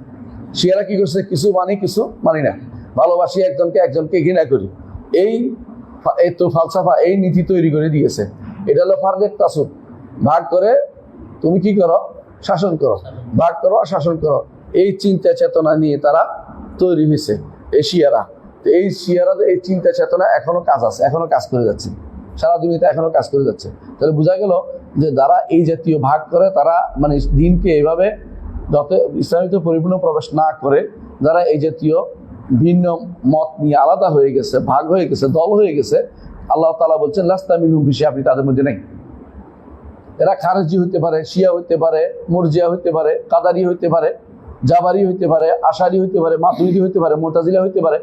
শিয়ারা কি করছে, কিছু মানি কিছু মানি না, ভালোবাসি একজনকে একজনকে ঘৃণা করি, এই তো ফালসাফা, এই নীতি তৈরি করে দিয়েছে। এটা হলো ফারদেক তাসুদ, ভাগ করে তুমি কি করো, শাসন করো, ভাগ করো আর শাসন করো, এই চিন্তা চেতনা নিয়ে তারা তৈরি হয়েছে এই শিয়ারা। তো এই শিয়ারা এই চিন্তা চেতনা এখনো কাজ আছে, এখনো কাজ করে যাচ্ছে, সারা দুনিয়াতে এখনো কাজ করে যাচ্ছে। তাহলে বোঝা গেল যে যারা এই জাতীয় ভাগ করে, তারা মানে দিনকে এইভাবে যত ইসলামিতে পরিপূর্ণ প্রবেশ না করে, যারা এই জাতীয় ভিন্ন মত নিয়ে আলাদা হয়ে গেছে, ভাগ হয়ে গেছে, দল হয়ে গেছে, আল্লাহ তাআলা বলছেন লাস্তা মিনহুম বিষয়, আপনি তাদের মধ্যে নেই। এরা খারেজি হইতে পারে, শিয়া হইতে পারে, মুরজিয়া হইতে পারে, কাদারি হইতে পারে, জাবারি হইতে পারে, আশারি হইতে পারে, মাতুরিদি হইতে পারে, মুতাজিলা হইতে পারে,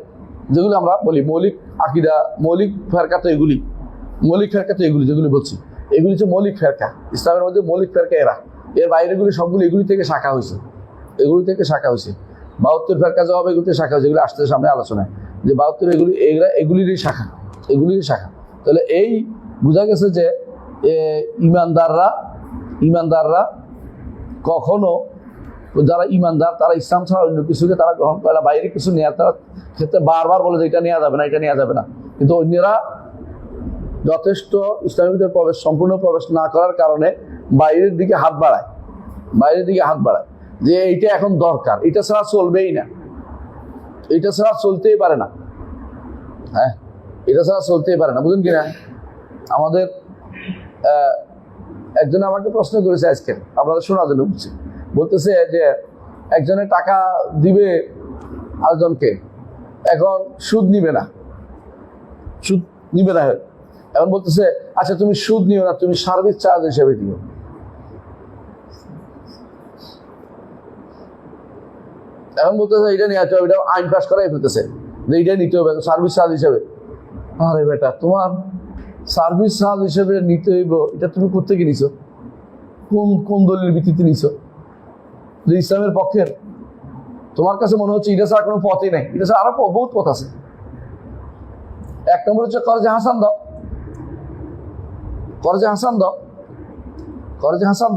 যেগুলো আমরা বলি মৌলিক আকিদা, মৌলিক ফেরকা, তো এগুলি মৌলিক ফেরকা, তো এগুলি যেগুলি বলছি এগুলি হচ্ছে মৌলিক ফেরকা, ইসলামের মধ্যে মৌলিক ফেরকা এরা। এর বাইরেগুলি সবগুলো এগুলি থেকে শাখা হয়েছে, এগুলি থেকে শাখা হয়েছে। 72 ফেরকা জবাব এগুলি থেকে শাখা হয়েছে, এগুলি আসতে সামনে আলোচনায় যে 72 এগুলিরই শাখা, এগুলিরই শাখা। তাহলে এই বোঝা গেছে যে ইমানদাররা কখনো, যারা ইমানদার তারা ইসলাম ছাড়া অন্য কিছুকে তারা গ্রহণ করে না, বাইরে কিছু নেওয়ার তারা ক্ষেত্রে বারবার বলে যে এটা নেওয়া যাবে না, এটা নেওয়া যাবে না, কিন্তু অন্যরা যথেষ্ট ইসলামের ভিতরে সম্পূর্ণ প্রবেশ না করার কারণে বাইরের দিকে হাত বাড়ায়, যে এইটা এখন দরকার, এটা ছাড়া চলবেই না, এটা ছাড়া চলতেই পারে না। হ্যাঁ, এটা ছাড়া চলতেই পারে না, বুঝুন কিনা? আমাদের একজনে আমাকে প্রশ্ন করেছে আজকে, আপনাদের শোনার জন্য বুঝছি, বলতেছে যে একজনে টাকা দিবে আরেকজনকে, এখন সুদ নিবে না, এখন বলতেছে আচ্ছা তুমি সুদ নিও না, তুমি সার্ভিস চার্জ হিসেবে দিও। এখন বলতেছে এটা নিয়ে আসতে হবে, এটা আইন পাস করাই ফেলতেছে যে এটা নিতে হবে সার্ভিস চার্জ হিসেবে। আরে বেটা, তোমার সার্ভিস চার্জ হিসেবে নিতে হইব, এটা তুমি কোত্থেকে নিছো, কোন দলিল ভিত্তিতে নিছো? যে ইসলামের পক্ষের, তোমার কাছে মনে হচ্ছে এটা ছাড়া কোনো পথই নাই, এটা ছাড়া আরো বহুত পথ আছে। এক নম্বর হচ্ছে কর্জে হাসান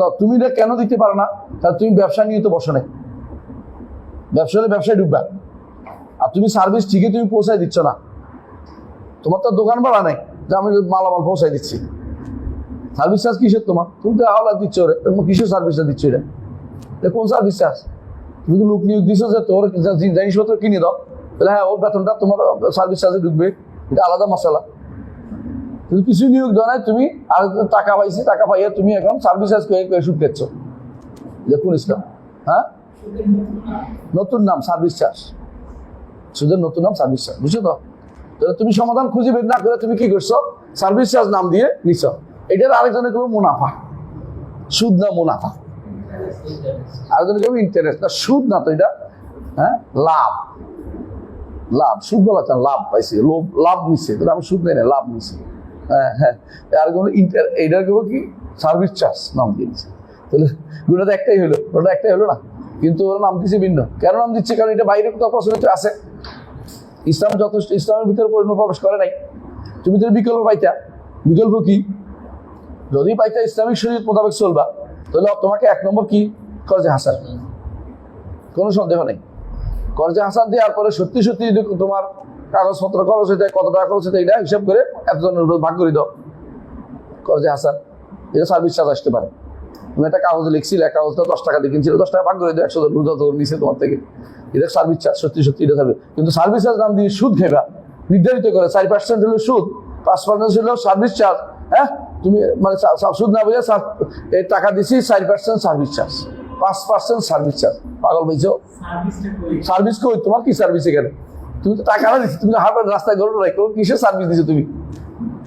দাও, তুমি এটা কেন দিতে পারো না? কারণ তুমি ব্যবসা নিয়ে তো বসো নাই, ব্যবসায় ঢুকবা, আর তুমি সার্ভিস ঠিকই তুমি পৌঁছায় দিচ্ছ না, তোমার তো দোকান ভাড়া নাই যে আমি মালামাল পৌঁছায় দিচ্ছি। সার্ভিস চার্জ কিসের তোমার? তুমি তো আওলা দিচ্ছ, কিসের সার্ভিসটা দিচ্ছ? এটা কোন সার্ভিস চার্জ? তুমি লোক নিয়োগ দিচ্ছ যে তোর জিনিসপত্র কিনে দাও, তাহলে হ্যাঁ ওর বেতনটা তোমার সার্ভিস চার্জে ঢুকবে, এটা আলাদা মশলা। তুমি কিছু নিয়োগ দেওয়া নাই, তুমি আর টাকা পাইছি, টাকা পাইয়া তুমি এখন সার্ভিস চার্জ করে সুদ পেচ্ছ। দেখুন ইসলাম, হ্যাঁ, নতুন নাম সার্ভিস চার্জ, সুদের নতুন নাম সার্ভিস চার্জ, বুঝছো তো? তাহলে তুমি সমাধান খুঁজে বের না করে তুমি কি করছো, সার্ভিস চার্জ নাম দিয়ে নিচ্ছ। এটার আরেকজনে কেউ মুনাফা, সুদ না মুনাফা, আরেকজনে কেউ ইন্টারেস্ট না, সুদ না তো এটা, হ্যাঁ লাভ, সুদ বলা চান, লাভ পাইছি, লাভ নিচ্ছে, তাহলে আমি সুদ নেই না, লাভ নিচ্ছি। হ্যাঁ, আর কোনো এইটার কেউ কি সার্ভিস চার্জ নাম দিয়েছে। তাহলে ওটা একটাই হলো না, কিন্তু ওরা নাম দিচ্ছে ভিন্ন। কেন নাম দিচ্ছে? কারণ এটা বাইরে কোথাও প্রচলিত আছে, ইসলাম যথেষ্ট ইসলামের ভিতরে প্রবেশ করে নাই। তুমি তো বিকল্প পাইতা, বিকল্প কি? যদি পাইতা ইসলামিক শরীয়ত মোতাবেক চলবা, তাহলে তোমাকে এক নম্বর কি কর্জে হাসান কোনো সন্দেহ নেই। কর্জে হাসান দেওয়ার পরে সত্যি সত্যি যদি তোমার কাগজপত্র খরচ হয়ে যায়, কত টাকা খরচ হয়ে, এটা হিসাব করে এতজনের উপর ভাগ করে দাও। কর্জে হাসান এটা সার্ভিস চার্জ আসতে পারে। তুমি একটা কাগজে লিখছিলে, কাগজটা 10 টাকা দিয়ে কিনছিল, 10 টাকা ভাগ করে দাও 100 জন যত নিচে তোমার থেকে, এটা সার্ভিস চার্জ। সত্যি সত্যি এটা থাকবে। কিন্তু সার্ভিস চার্জ নাম দিয়ে সুদ খেবা নির্ধারিত করে 4% হলো সুদ, 5% হলো সার্ভিস চার্জ। হ্যাঁ, তুমি মানে সুদ না বুঝে এই টাকা দিচ্ছি 4% সার্ভিস চার্জ, 5% সার্ভিস চার্জ। পাগল বলছো? সার্ভিস কই? তোমার কি সার্ভিস এখানে? তুমি তো টাকা না দিচ্ছি, তুমি হাঁটার রাস্তায় ঘরে রাখো, কিসের সার্ভিস দিচ্ছ তুমি?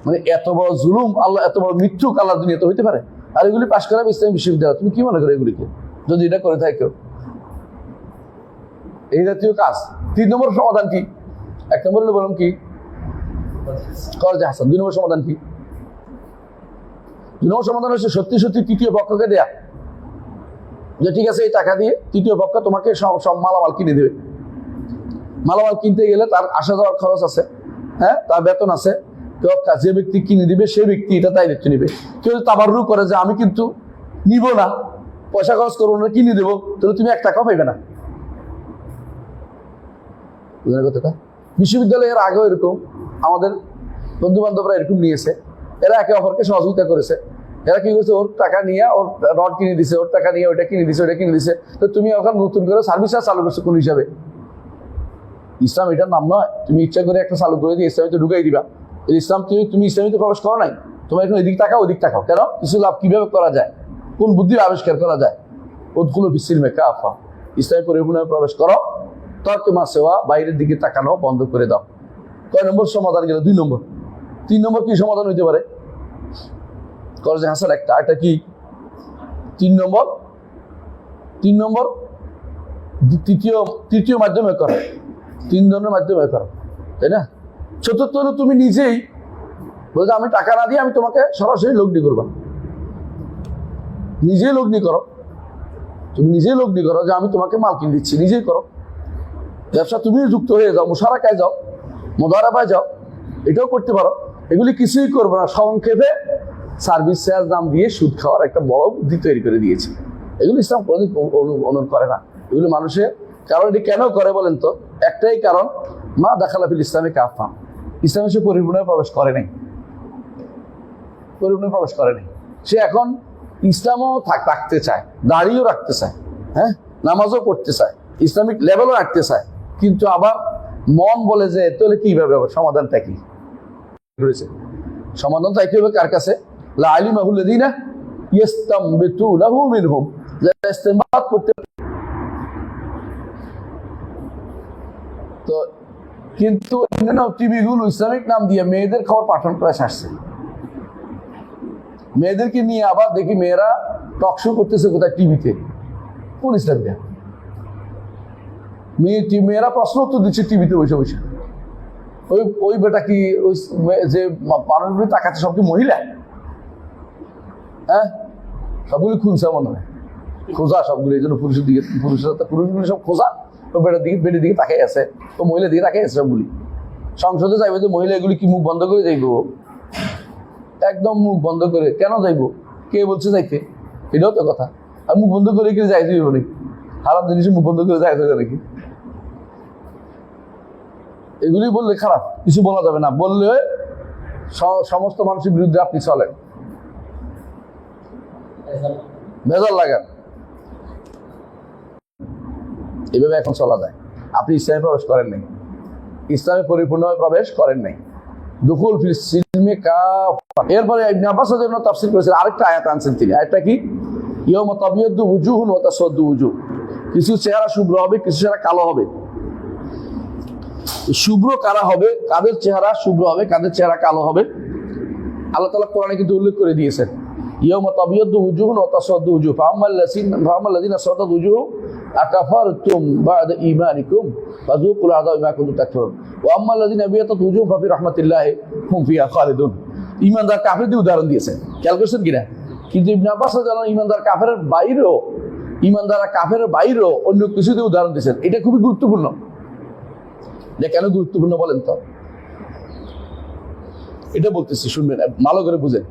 মানে এত বড় জুলুম আল্লাহ, এত বড় মিথ্যুক আল্লাহ দুনিয়াতে হইতে পারে? আর এগুলি পাশ করা ইসলামী বিশ্ববিদ্যালয়, তুমি কি মনে করো এগুলিকে যদি এটা করে থাকে কেউ? এই জাতীয় কাজ। 3 নম্বর সমাধান কি? 1 নম্বর হলো বললাম কি কর্জে হাসান। 2 নম্বর সমাধান কি? 2 নম্বর সমাধান হচ্ছে সত্যি সত্যি তৃতীয় পক্ষকে দেয়া, যে ঠিক আছে এই টাকা দিয়ে তৃতীয় পক্ষ তোমাকে সব মালামাল কিনে দেবে। মালামাল কিনতে গেলে তার আসা যাওয়ার খরচ আছে, হ্যাঁ, তার বেতন আছে। কেউ যে ব্যক্তি কিনে দিবে সে ব্যক্তি এটা দায়িত্ব নিবে। কেউ তাবাররু করে যে আমি কিন্তু নিব না, পয়সা খরচ করবো না, কিনে দেবো, তাহলে তুমি 1 টাকাও পাইবে না। বুঝলেন কথাটা? বিশ্ববিদ্যালয়ের আগেও এরকম আমাদের বন্ধু বান্ধবরা এরকম নিয়েছে, এরা একে অপরকে সহযোগিতা করেছে। এরা কি করছে, ওর টাকা নিয়ে ওর রড কিনে দিছে, ওর টাকা নিয়ে ওইটা কিনে দিছে, ওইটা কিনে দিছে। তো তুমি ওখানে নতুন করে সার্ভিস চালু করছো কোন হিসাবে? ইসলাম এটার নাম নয়। তুমি ইচ্ছা করে একটা চালু করে দিয়ে ইসলামিতে ঢুকাই দিবা। ইসলাম তুমি ইসলামিতে প্রবেশ করো নাই, তোমার এখন এদিক টাকাও ওদিক টাকাও। কেন? কিছু লাভ কিভাবে করা যায়, কোন বুদ্ধির আবিষ্কার করা যায়। ওদখুলু ফিস-সিলমি কাফা, ইসলামে পরিপূর্ণভাবে প্রবেশ করো। তর্কে মা সেওয়া, বাইরের দিকে তাকানো বন্ধ করে দাও। কয় নম্বর সমাধান গেল? 2 নম্বর। 3 নম্বর কি সমাধান হইতে পারে? কর্জে হাসান একটা, এটা কি? 3 নম্বর তৃতীয় মাধ্যমে করো। 3 ধরনের মাধ্যমে করো, তাই না? চতুর্থ হলো তুমি নিজেই বলছো আমি টাকা না দিয়ে আমি তোমাকে সরাসরি লগ্নি করবো। নিজেই লগ্নি করো, তুমি নিজেই লগ্নি করো যে আমি তোমাকে মাল কিনে দিচ্ছি, নিজেই করো ব্যবসা। তুমিও যুক্ত হয়ে যাও, মুশারাকায় যাও, মুদারাবায় যাও, এটাও করতে পারো। এগুলি কিছুই করবো না। সংক্ষেপে সার্ভিস চার্জ নাম দিয়ে সুদ খাওয়ার একটা বড় বুদ্ধি তৈরি করে দিয়েছে। এগুলো ইসলাম কোনোদিন অনুমোদন করে না। এগুলো মানুষের কারণ এটি কেন করে বলেন তো? একটাই কারণ, মা দাখালা ফিল ইসলামে কাফা, ইসলামে সে পরিপূর্ণভাবে প্রবেশ করে নাই, পরিপূর্ণ প্রবেশ করে নাই। সে এখন ইসলামও রাখতে চায়, দাড়িও রাখতে চায়, হ্যাঁ, নামাজও পড়তে চায়, ইসলামিক লেভেলও রাখতে চায়, কিন্তু আবার মন বলে যে তাহলে কিভাবে হবে? সমাধানটা কি? সমাধান চাইতে হবে কার কাছে? লা আলিমাহুল্লাযীনা ইস্তামবিতুনাহু মিনহুম, যারা ইস্তেমবাত করতে। তো কিন্তু টিভিগুলো ইসলামিক নাম দিয়ে মেয়েদের খবর পাঠান প্রায় আসছে। মেয়েদেরকে নিয়ে আবার দেখি মেয়েরা টক শো করতেছে কোথায় টিভিতে। কোন ইসলামিকা? মেয়েরা প্রশ্ন উত্তর দিচ্ছে টিভিতে বসে বসে। ওই বেটা কি যে মানুষগুলি তাকাচ্ছে সব কি মহিলা? হ্যাঁ, সবগুলি খুঁজছে মনে হয়, খোঁজা সবগুলি। এই জন্য পুরুষগুলি সব খোঁজা, তো বেটার দিকে তাকাই আছে, তো মহিলার দিকে তাকাই আছে সবগুলি। সংসদে যাইবে যে মহিলা, এগুলি কি মুখ বন্ধ করে যাইব? একদম মুখ বন্ধ করে। কেন যাইব? কে বলছে যাইতে? এটাও তো কথা। আর মুখ বন্ধ করে কি যাইতে হইব নাকি? হারাম জিনিসে মুখ বন্ধ করে যাইতে হবে নাকি? এগুলি বললে খারাপ, কিছু বলা যাবে না। বললে সমস্ত মানুষের বিরুদ্ধে আপনি চলেন, ভেজাল লাগান। এভাবে এখন চলা যায়। আপনি ইসলামে প্রবেশ করেন নাই, ইসলামে পরিপূর্ণভাবে প্রবেশ করেন নাই। দুখুল ফিল সিলমি কাফা। এরপরে ইবনে আব্বাস জন্য তাফসীর করেছেন, আরেকটা আয়াত আনছেন তিনি। আয়াতটা কি? ইয়াউমা তাবিয়াদ্দু উজুহুন ওয়া তাসওয়াদ্দু উজুহ। কিছু চেহারা শুভ্র হবে, কিছু চেহারা কালো হবে। শুভ্র কারা হবে? কাদের চেহারা শুভ্র হবে, কাদের চেহারা কালো হবে? আল্লাহ তাআলা কোরআনে কিন্তু উল্লেখ করে দিয়েছেন, ইয়াউমা তাবিয়াদ্দু উজুহুন ওয়া তাসওয়াদ্দু উজুহ ফাআম্মাল্লাযীনা সাদাত উজুহুম আকাফারতুম বা'দা ঈমানিকুম ফাযুকুল আযাব বিমা কুনতুম তাকফুরুন ওয়া আম্মাল্লাযীনা বিয়াতাত উজুহুম ফাফি রাহমাতিল্লাহি হুম ফিহা খালিদুন। ঈমানদার কাফেরদের উদাহরণ দিয়েছেন, খেয়াল করছেন কিনা? কিন্তু ইবনে আব্বাস রাদিয়াল্লাহু আনহু ঈমানদার কাফেরের বাইরেও অন্য কিছুতে উদাহরণ দিয়েছেন। এটা খুবই গুরুত্বপূর্ণ। এটা কেন গুরুত্বপূর্ণ বলেন তো? এটা বলতেছি, শুনবেন ভালো করে বুঝেন।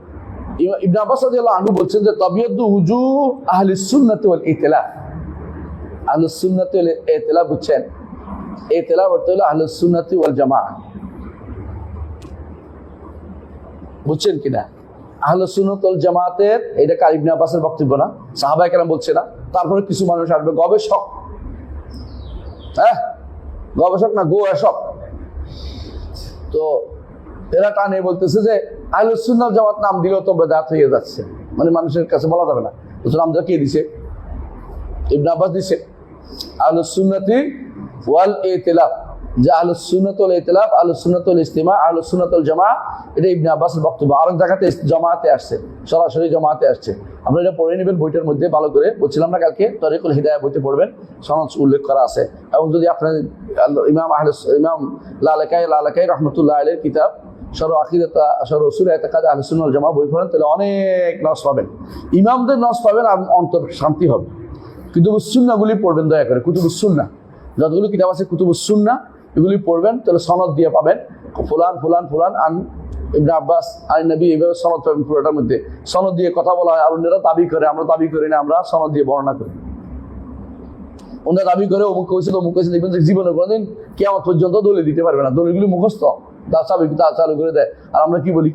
ইবনে আব্বাস রাদিয়াল্লাহু আনহু বলছেন যে তাবিয়াদ্দু উজুহ আহলিস সুন্নাতি ওয়াল ইতিলাফ। আহলুস সুন্নাতি ওয়াল ইতিলাফ বুঝছেন? ইতিলাফ অর্থ হলো আহলুস সুন্নাতি ওয়াল জামাআহ, বুঝছেন কিনা? আহলুস সুন্নাত ওয়াল জামাতের, এটা কারি ইবনে আব্বাসের বক্তব্য না, সাহাবায়ে কেরাম বলছে না। তারপরে কিছু মানুষ আসবে গবেষক, গবেষক না গোয়েষক, তো এরা টানে বলতেছে যে আহলুস সুন্নাত জামাত নাম দিলেও তো বেদাত হয়ে যাচ্ছে, মানে মানুষের কাছে বলা যাবে না। নামটা কে দিছে? ইবনে আব্বাস দিছে। আহলুস সুন্নাতি ওয়াল ইতিলাফ, যে আহলুস সুন্নাত ওয়াল ইতিলাফ, আহলুস সুন্নাত ওয়াল ইজতিমা, আহলুস সুন্নাত ওয়াল জামাআহ, এটা ইবনে আব্বাসের বক্তব্য। আরেক জায়গাতে জামাতে আসছে, সরাসরি জামাতে আসছে। আপনারা এটা পড়ে নেবেন বইটার মধ্যে ভালো করে, বলছিলাম না কালকে, তরিকুল হিদায়াহ বইতে পড়বেন, সনদ উল্লেখ করা আছে। এবং যদি আপনার ইমাম লালাকাই রহমতুল্লাহ আলাইহির কিতাব সর আকিদাতা সর উসুল ইতিকাদ আহলুস সুন্নাহ ওয়াল জামাআহ বই পড়েন, তাহলে অনেক নস পাবেন, ইমামদের নস পাবেন, আর অন্তর শান্তি হবে। কুতুবুস সুন্নাহগুলি পড়বেন দয়া করে, কুতুবুস সুন্নাহ যতগুলো কিতাব আছে কুতুবুস সুন্নাহ এগুলি পড়বেন, তাহলে সনদ দিয়ে পাবেন ফুলান ফুলান ফুলান আন ইবনে আব্বাস আন নবী, এইভাবে সনদ পাবেন। পুরোটার মধ্যে সনদ দিয়ে কথা বলা হয়। আর অন্যরা দাবি করে, আমরা দাবি করি না, আমরা সনদ দিয়ে বর্ণনা করি। ওনারা দাবি করে অমুক হয়েছে অমুক হয়েছে, দেখবেন যে জীবনে কোনোদিন কিয়ামত পর্যন্ত দলিল দিতে পারবে না, দলিলগুলি মুখস্থ, তা চালু করে দেয়। আর আমরা কি বলি?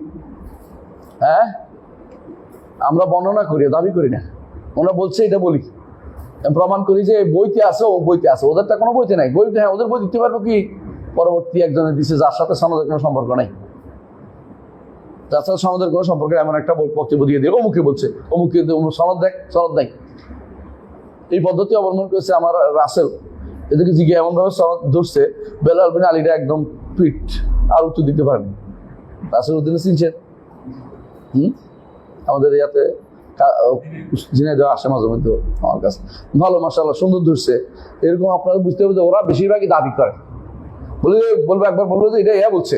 আমরা বর্ণনা করি, দাবি করি না। ওরা বলছে এটা বলি, প্রমাণ করি যে বইতে আছে, ও বইতে আছে, ওদেরটা কোনো বইতে নাই। বইতে হ্যাঁ, ওদের বই দিতে পারবো কি? পরবর্তী একজনের দিচ্ছে যার সাথে সনদের কোনো সম্পর্ক নাই, যার সাথে সনদের কোনো সম্পর্ক, এমন একটা বক্তব্য দিয়ে দিয়ে অমুকে বলছে, অমুকে সনদ দেখ, সনদ নাই। এই পদ্ধতি অবলম্বন করেছে আমার রাসেল। এদেরকে জিজ্ঞাসা এমনভাবে সনদ ধরছে, বেলাল বিন আলীরা একদম পিঠ আর উত্তর দিতে পারেনি। রাসেল উদ্দিন চিনছেন? আমাদের ইয়াতে ঝিনাইদহ আসে মাঝে মধ্যে আমার কাছে, ভালো মাশাআল্লাহ সুন্দর ধরছে। এরকম আপনারা বুঝতে হবে যে ওরা বেশিরভাগই দাবি করে, বলবে একবার বলবো যে এটা বলছে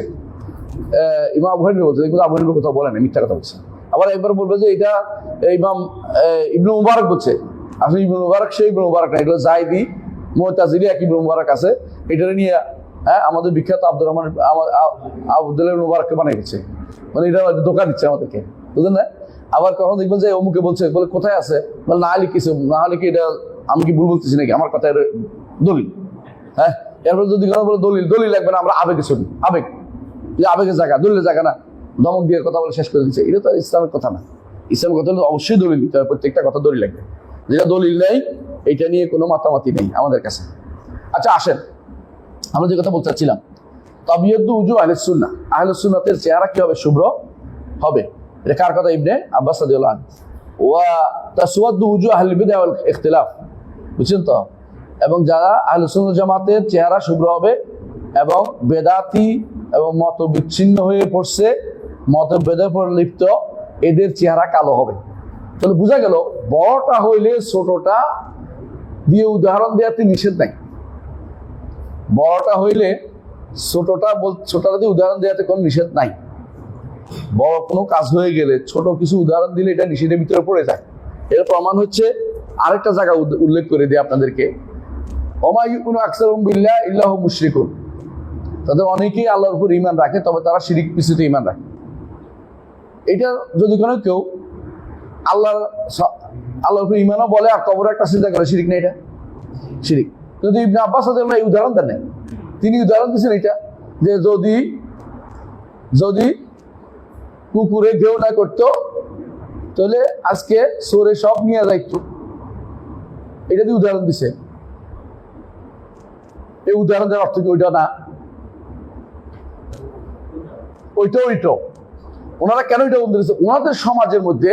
ইমাম আবু হানিফা বলছে, কিন্তু আবু হানিফা কোথাও বলে না, মিথ্যা কথা বলছে। আবার একবার বলবে যে এটা ইমাম ইবনে মুবারক বলছে, আসলে ইবনে মুবারক সেই ইবনে মুবারক না, এগুলো জাইদি মুতাজিলি এক ইবনে মুবারক আছে, এটা নিয়ে আমাদের বিখ্যাত আব্দুর রহমান আব্দুল্লাহ ইবনে মুবারককে বানিয়ে গেছে, মানে এটা ধোঁকা দিচ্ছে আমাদেরকে, বুঝলেন না? আবার কখন দেখবেন যে অমুকে বলছে, বলে কোথায় আছে, বলে না লিখেছে, না লিখে এটা আমি কি ভুল বলতেছি নাকি, আমার কথায় দলিল। এরপর যদি বলে দলিল লাগবে না, আমরা আবেগে শুনি, আবেগের জায়গা, দলিলের জায়গা না, ধমক দিয়ে কথা বলে শেষ করে দিচ্ছে। এটা তো ইসলামের কথা না। ইসলামের কথা হলে অবশ্যই দলিল দিতে হবে, প্রত্যেকটা কথা দলিল লাগবে। যেটা দলিল নেই, এটা নিয়ে কোনো মাতামাতি নেই আমাদের কাছে। আচ্ছা আসেন, আমরা যে কথা বলতে চাচ্ছিলাম, তাবিয়াদু উজু আহলুস সুন্নাহ, আহলুস সুন্নাতের চেহারা কি হবে? শুভ্র হবে। এটা কার কথা? ইবনে আব্বাস রাদিয়াল্লাহু আনহু। ওয়া তাসওয়াদু উজু আহলিল বিদআহ ওয়াল ইখতিলাফ, বুঝছেন তো? এবং যারা আহলুস সুন্নাহ জামাতের চেহারা শুভ্র হবে এবং বেদাতি এবং মত বিচ্ছিন্ন হয়ে পড়ছে, মতভেদে লিপ্ত, এদের চেহারা কালো হবে। তাহলে বোঝা গেল বড়টা হইলে ছোটটা দিয়ে উদাহরণ দেওয়াতে নিষেধ নাই। বড়টা হইলে ছোটটা দিয়ে উদাহরণ দেওয়াতে কোনো নিষেধ নাই। বড় কোনো কাজ হয়ে গেলে ছোট কিছু উদাহরণ দিলে এটা নিষেধের ভিতরে পড়ে যায়। এর প্রমাণ হচ্ছে আরেকটা জায়গা উল্লেখ করে দিই আপনাদেরকে, ওমা ইউমিনু আকসারুহুম বিল্লাহি ইল্লা হুম মুশরিকুন, তাদের অনেকেই আল্লাহর উপর ঈমান রাখে, তবে তারা শিরিক পিছুতে ঈমান রাখে। এটা যদি কোনো কেউ আল্লাহর উপর ঈমানও বলে আর কবরে একটা চিন্তা করে, শিরিক না? এটা শিরিক। কিন্তু ইবনে আব্বাস রাদিয়াল্লাহু আনহু এই উদাহরণ দেন নাই, তিনি উদাহরণ দিয়েছেন এটা, যে যদি কুকুরে ঘেউ না করতো তাহলে আজকে সরে সব নিয়ে যাইত, এটা দিয়ে উদাহরণ দিছে। এই উদাহরণ দেওয়ার অর্থ কি ওইটা না? ওইটাও ওনারা কেন এটা বলতে দিচ্ছে? ওনাদের সমাজের মধ্যে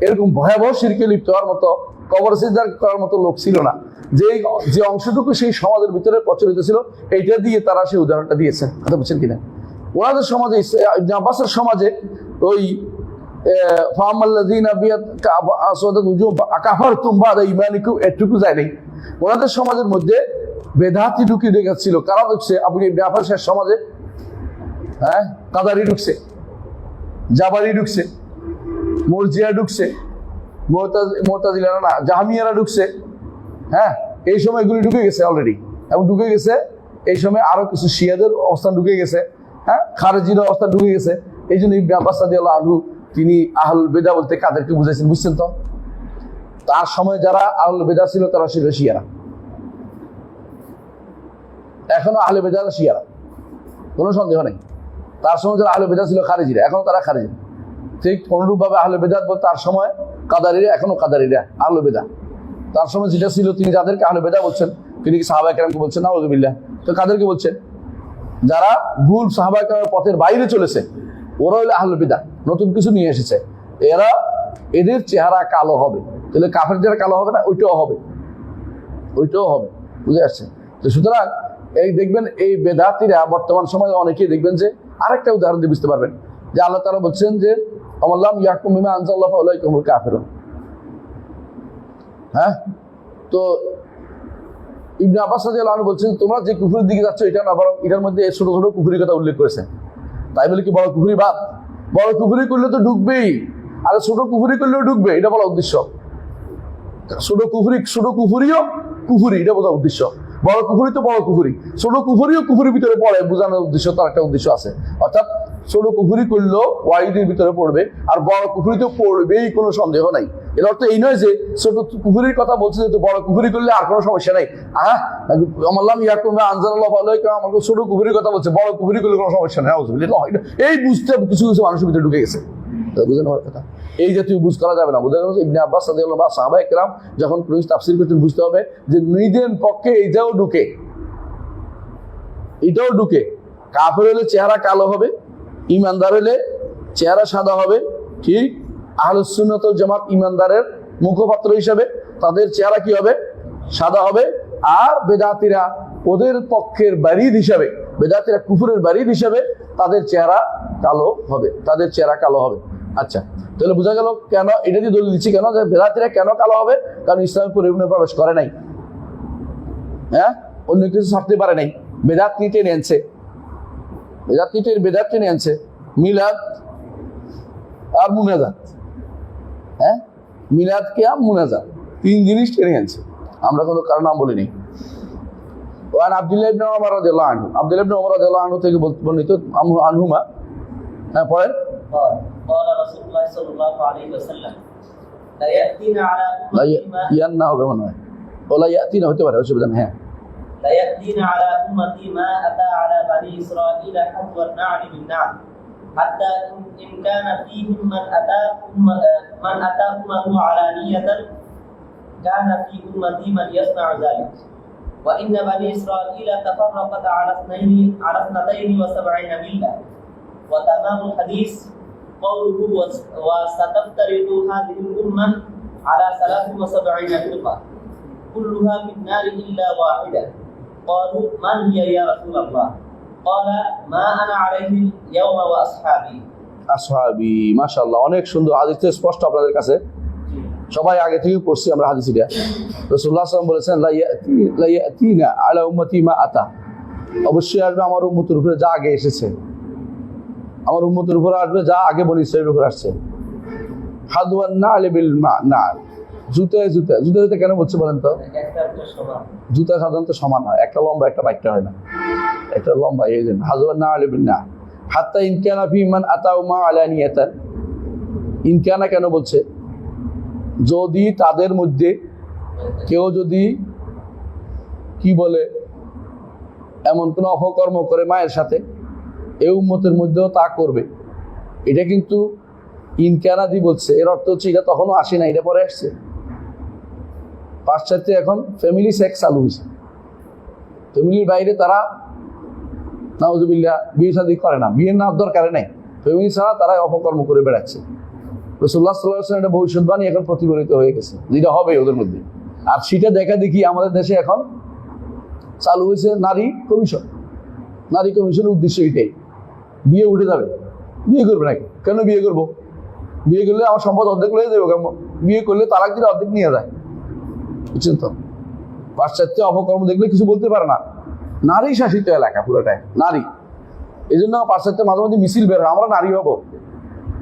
এরকম ভয়াবহ শিরকে লিপ্ত হওয়ার মতো, কবর সিজদা করার মতো লোক ছিল না। যে অংশটুকু সেই সমাজের ভিতরে প্রচলিত ছিল, এইটা দিয়ে তারা সেই উদাহরণটা দিয়েছেন। কথা বুঝছেন কিনা? ওনাদের সমাজে, ইবনে আব্বাসের সমাজে ওই এটুকু যায় নাই। ওনাদের সমাজের মধ্যে বেদাতি ঢুকিয়ে রেখেছিল। কারা ঢুকছে? আপনি ইবনে আব্বাসের সমাজে কাদারি ঢুকছে, জাবারি ঢুকছে, মুরজিয়া ঢুকছে, মুতাজিলারা না, জাহমিয়ারা ঢুকছে। এই সময় এগুলি ঢুকে গেছে অলরেডি, এবং ঢুকে গেছে এই সময় আরো কিছু শিয়াদের অবস্থান ঢুকে গেছে, খারেজির অবস্থান ঢুকে গেছে। এই জন্য ইবনে আব্বাস রাদিয়াল্লাহু আনহু তিনি আহলুল বিদআ বলতে কাদেরকে বুঝাইছেন বুঝছেন তো? তার সময় যারা আহলুল বিদআ ছিল তারা ছিল শিয়ারা, এখনো আহলে বেদাত শিয়ারা, কোনো সন্দেহ নেই। তার সময় যারা আহলে বেদাত ছিল খারিজিরা, এখনো তারা খারিজি। ঠিক অনুরূপভাবে আহলে বেদাত বলতে তার সময় কাদারিরা, এখনো কাদারিরা আহলে বেদাত। তার সময় যেটা ছিল তিনি যাদেরকে আহলে বেদাত বলছেন, তিনি কি সাহাবায়ে কেরামকে বলছেন? নাউযুবিল্লাহ। তো কাদেরকে বলছেন? যারা ভুল সাহাবায়ে কেরামের পথের বাইরে চলেছে, ওরা হলো আহলে বিদআহ, নতুন কিছু নিয়ে এসেছে। এদের চেহারা কালো হবে। তাহলে কাফের যারা কালো হবে না, ওইটাও হবে, ওইটাও হবে। বুঝে আসছে? তো সুতরাং এই দেখবেন এই বেদাতিরা বর্তমান সমাজে অনেকেই দেখবেন যে আরেকটা উদাহরণ দিয়ে বুঝতে পারবেন যে আল্লাহ তাআলা বলছেন যে আমাল্লাম ইয়াহকুম বিমা আনজালাল্লাহু ফাউলাইকা হুমুল কাফিরুন। হ্যাঁ, তো ইবনে আব্বাস রাদিয়াল্লাহু আনহু বলছেন তোমরা যে কুফরের দিকে যাচ্ছ এটা না, বরং এটার মধ্যে ছোট ছোট কুফরির কথা উল্লেখ করেছেন। তাই বলে কি বড় কুফরি বাদ? বড় কুফরি করলে তো ঢুকবেই, আর ছোট কুফরি করলেও ঢুকবে, এটা বলা উদ্দেশ্য। ছোট কুফরিও কুফরি, এটা বোঝা উদ্দেশ্য। বড় কুফরি তো বড় কুফরি, ছোট কুফরিও কুফরির ভিতরে পড়ে, বোঝানোর উদ্দেশ্য, তার একটা উদ্দেশ্য আছে। অর্থাৎ ছোট কুফরি করলেও ওয়াইদের ভিতরে পড়বে, আর বড় কুফরি তো পড়বেই, কোনো সন্দেহ নাই। এর অর্থ এই নয় যে ছোট কুফরির কথা বলছে যে বড় কুফরি করলে আর কোনো সমস্যা নাই। আমাল্লাম ইয়াকুম বিমা আনজালাল্লাহু ফাউলাইকা, আমাকে ছোট কুফরির কথা বলছে, বড় কুফরি করলে কোনো সমস্যা নাই। এই বুঝতে কিছু কিছু মানুষের ভিতরে ঢুকে গেছে। বুঝলেন আমার কথা? এই জাতীয় বুঝ করা যাবে না। বোঝা গেল ইবনে আব্বাস রাদিয়াল্লাহু আনহু বা সাহাবায়ে কেরাম যখন কোন তাফসীর করতেন, বুঝতে হবে যে নিজের পক্ষে এটাও ঢুকে, এটাও ঢুকে। কাফের হলে চেহারা কালো হবে, ইমানদার হলে চেহারা সাদা হবে। ঠিক আহলুস সুন্নাত ওয়াল জামাত ইমানদারের মুখপাত্র হিসাবে তাদের চেহারা কি হবে? সাদা হবে। আর বেদাতিরা ওদের পক্ষের বারিদ হিসাবে, বেদাতিরা কুফরের বারিদ হিসাবে তাদের চেহারা কালো হবে, তাদের চেহারা কালো হবে। আচ্ছা, তাহলে বোঝা গেল কেন এটা দিয়ে দলিল দিচ্ছি, কেন যে বেদাতিরা কেন কালো হবে? কারণ ইসলামের পরিপূর্ণ প্রবেশ করে নাই। হ্যাঁ, অন্য কিছু ছাড়তে পারে নাই, বেদাত নিতে নিয়েছে, বেদাত টেনে আনছে, মিলাদ আর মুনাজাত। হ্যাঁ, মিলাদ কে আর মুনাজাত, তিন জিনিস টেনে আনছে। আমরা কোনো কারো নাম বলিনি। ওয়ান আব্দুল্লাহ ইবনে ওমর রাদিয়াল্লাহু আনহু, আব্দুল্লাহ ইবনে ওমর রাদিয়াল্লাহু আনহু থেকে বর্ণিত আনহুমা। হ্যাঁ, পড়েন। قال رسول الله صلى الله عليه وسلم لا يأتينا على ইয়ান্না হবে মনে হয়, ওলা ইয়াতিনা হতে পারে, অসুবিধা নেই। হ্যাঁ, لا يأتينا على أمتي ما أتى على بني إسرائيل حذو النعل بالنعل حتى إن كان فيهم من أتى أمه علانية كان في أمتي من يصنع ذلك وإن بني إسرائيل تفرقت على 72 ملة وتمام الحديث قوله وستفترق هذه الأمة على 73 فرقة كلها في النار إلا واحدة قالوا من هي يا رسول الله قال ما أنا عليه اليوم وأصحابي আসহাবি। মাশাআল্লাহ, অনেক সুন্দর হাদিস, স্পষ্ট আপনাদের কাছে, সবাই আগে থেকে পড়ছি আমরা হাদিস। এটা রাসূলুল্লাহ সাল্লাল্লাহু আলাইহি ওয়াসাল্লাম বলেছেন লা ইয়াতিনা আলা উম্মতি মা আতা, অবশ্যই আসবে আমার উম্মতের উপরে যা আগে এসেছে, আমার উম্মতের উপরে আসবে যা আগে বনি ইসরাঈলের উপরে আসছে। হাদওয়ান নাল বিল নাল, জুতা কেন বলছে বলেন তো? জুতা সাধারণত সমান হয়, একটা লম্বা একটা বাইকটা হয় না, একটা লম্বা, এই জন্য হাদওয়ান নাল বিল নাল। হাত্তা ইনকানা ফি মান আতাউ মা আলানিয়াতান, ইনকানা কেন বলছে? যদি তাদের মধ্যে কেউ যদি কি বলে এমন কোনো অপকর্ম করে মায়ের সাথে, এই উম্মতের মধ্যেও তা করবে। এটা কিন্তু ইনকানাদি বলছে, এর অর্থ হচ্ছে এটা তখনও আসে না, এটা পরে আসছে। পাশ্চাত্যে এখন ফ্যামিলি সেক্স চালু হয়েছে, ফ্যামিলির বাইরে তারা নাউজুবিল্লাহ বিয়ে শাদী করে না, বিয়ের না দরকার নেই, ফ্যামিলি ছাড়া তারা অপকর্ম করে বেড়াচ্ছে। রাসূলুল্লাহ সাল্লাল্লাহু আলাইহি ওয়াসাল্লাম এটা ভবিষ্যৎবাণী এখন প্রতিফলিত হয়ে গেছে, যেটা হবে ওদের মধ্যে। আর সেটা দেখা দেখি আমাদের দেশে এখন চালু হয়েছে নারী কমিশন। নারী কমিশনের উদ্দেশ্য এটাই, বিয়ে উঠে যাবে, বিয়ে করবে নাকি? কেন বিয়ে করবো? বিয়ে করলে আমার সম্পদ অর্ধেক লয়ে যাবো, কেমন? বিয়ে করলে তালাক দিলে অর্ধেক নিয়ে যায়, বুঝছেন তো? পাশ্চাত্যে অপকর্ম দেখলে কিছু বলতে পারে না, নারী শাসিত এলাকা পুরোটাই নারী। এই জন্য পাশ্চাত্যে মাঝে মাঝে মিছিল বের হয়, আমরা নারী হবো।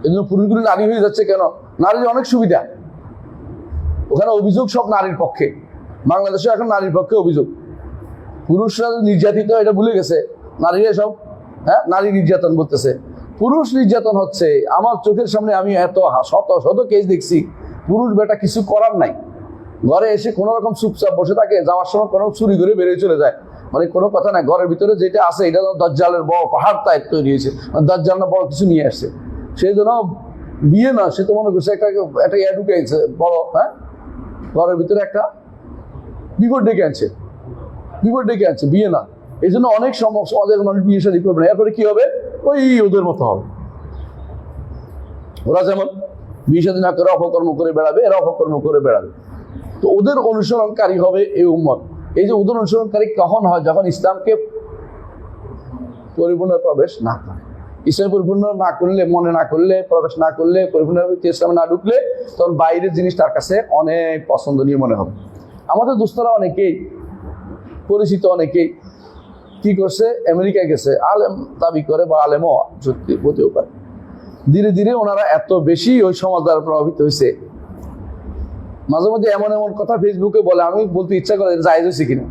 এই জন্য পুরুষগুলি নারী হয়ে যাচ্ছে কেন? নারীর অনেক সুবিধা, ওখানে অভিযোগ সব নারীর পক্ষে। বাংলাদেশে এখন নারীর পক্ষে অভিযোগ, পুরুষরা নির্যাতিত এটা ভুলে গেছে, নারীরা সব নারী নির্যাতন করতেছে। পুরুষ নির্যাতন হচ্ছে আমার চোখের সামনে, আমি এত শত শত কেস দেখছি। পুরুষ বেটা কিছু করার নাই, ঘরে এসে কোনো রকম চুপচাপ বসে থাকে, যাওয়ার সময় কোনো চুরি করে বেরিয়ে চলে যায়, মানে কোনো কথা না, ঘরের ভিতরে যেটা আছে এটা দাজ্জালের বড় পাহাড় তাই তৈরি হয়েছে, দাজ্জাল না বড় কিছু নিয়ে আসছে। সেই জন্য বিয়ে না, সে তো মনে করছে একটা ইয়া ঢুকে আনছে বড়, হ্যাঁ, ঘরের ভিতরে একটা বিপদ ডেকে আনছে, বিয়ে না। এই জন্য অনেক সমাজের মানুষ বিয়ে শাদী করবে না, এরপরে কি হবে, ওই ওদের মতো হবে। ওরা যেমন বিয়ে শাদী না করে অপকর্ম করে বেড়াবে, এরা অপকর্ম করে বেড়াবে। তো ওদের অনুসরণকারী হবে এই উম্মত। এই যে ওদের অনুসরণকারী কখন হয়, যখন ইসলামকে পরিপূর্ণ প্রবেশ না করে। ইসলাম পরিপূর্ণ না করলে, মনে না করলে, প্রবেশ না করলে, পরিপূর্ণ ইসলামে না ঢুকলে, তখন বাইরের জিনিস তার কাছে অনেক পছন্দনীয় মনে হবে। আমাদের দোস্তরা অনেকেই, পরিচিত অনেকেই কি করছে, আমেরিকায় গেছে, আলেম দাবি করে, বা আলেমও সত্যি হতেও পারে। ধীরে ধীরে ওনারা এত বেশি ওই সমাজ দ্বারা প্রভাবিত হয়েছে, মাঝে মধ্যে এমন এমন কথা ফেসবুকে বলে, আমি বলতে ইচ্ছা করে জায়েজ হয়েছে কিনা।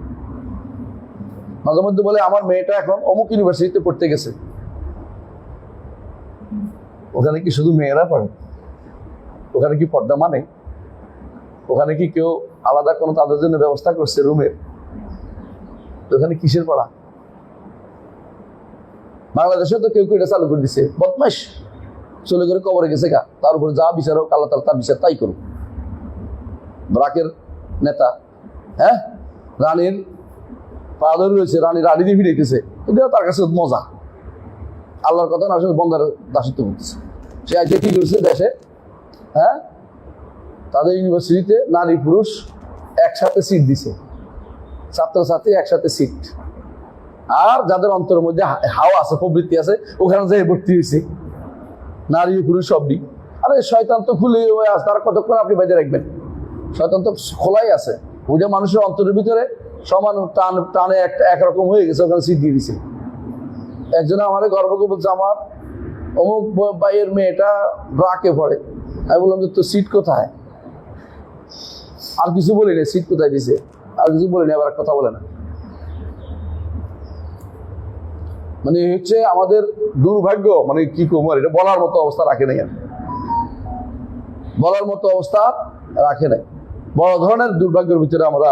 মাঝে মধ্যে বলে, আমার মেয়েটা এখন অমুক ইউনিভার্সিটিতে পড়তে গেছে, ওখানে কি শুধু মেয়েরা পড়ে? ওখানে কি পর্দা মানে? ওখানে কি কেউ আলাদা কোনো তাদের জন্য ব্যবস্থা করছে রুমের? ওখানে কিসের পড়া? বাংলাদেশে তো কেউ কেউ এটা চালু করে দিছে, বদমাইশ চলে করে কবরে গেছে গা, তার উপরে যা বিচার হোক আল্লাহ তাআলা তার বিচার তাই করুক। ব্রাকের নেতা, হ্যাঁ, রানীর পা ধরে রয়েছে, রানী রানী দিয়ে ফিরাইতেছে, এটা তার কাছে মজা। আল্লাহর কথা না শুনে বন্দার দাসত্ব করতেছে। সে আজকে কি করছে দেশে, হ্যাঁ, তাদের ইউনিভার্সিটিতে নারী পুরুষ একসাথে সিট দিছে, ছাত্রছাত্রী একসাথে সিট। আর যাদের অন্তরের মধ্যে হাওয়া আছে, প্রবৃত্তি আছে, ওখানে যে ভর্তি হয়েছে নারী পুরুষ সবই। আরে শয়তান তো খুলে আছে, তারা কতক্ষণ আপনি বাইরে রাখবেন? শয়তান তো খোলাই আছে, ওইটা মানুষের অন্তরের ভিতরে সমান টানে একরকম হয়ে গেছে, ওখানে সিট দিয়ে দিছে। একজনে আমাদের গর্বকে বলছে, আমার অমুক ভাইয়ের মেয়েটা ব্রাকে পড়ে। আমি বললাম যে তোর সিট কোথায়? আর কিছু বলি না, সিট কোথায় দিছে আর কিছু বলি না, আবার কথা বলে না। মানে হচ্ছে আমাদের দুর্ভাগ্য, মানে কি কুমার, এটা বলার মতো অবস্থা রাখে নাই, বলার মতো অবস্থা রাখে নাই। বড় ধরনের দুর্ভাগ্যের ভিতরে আমরা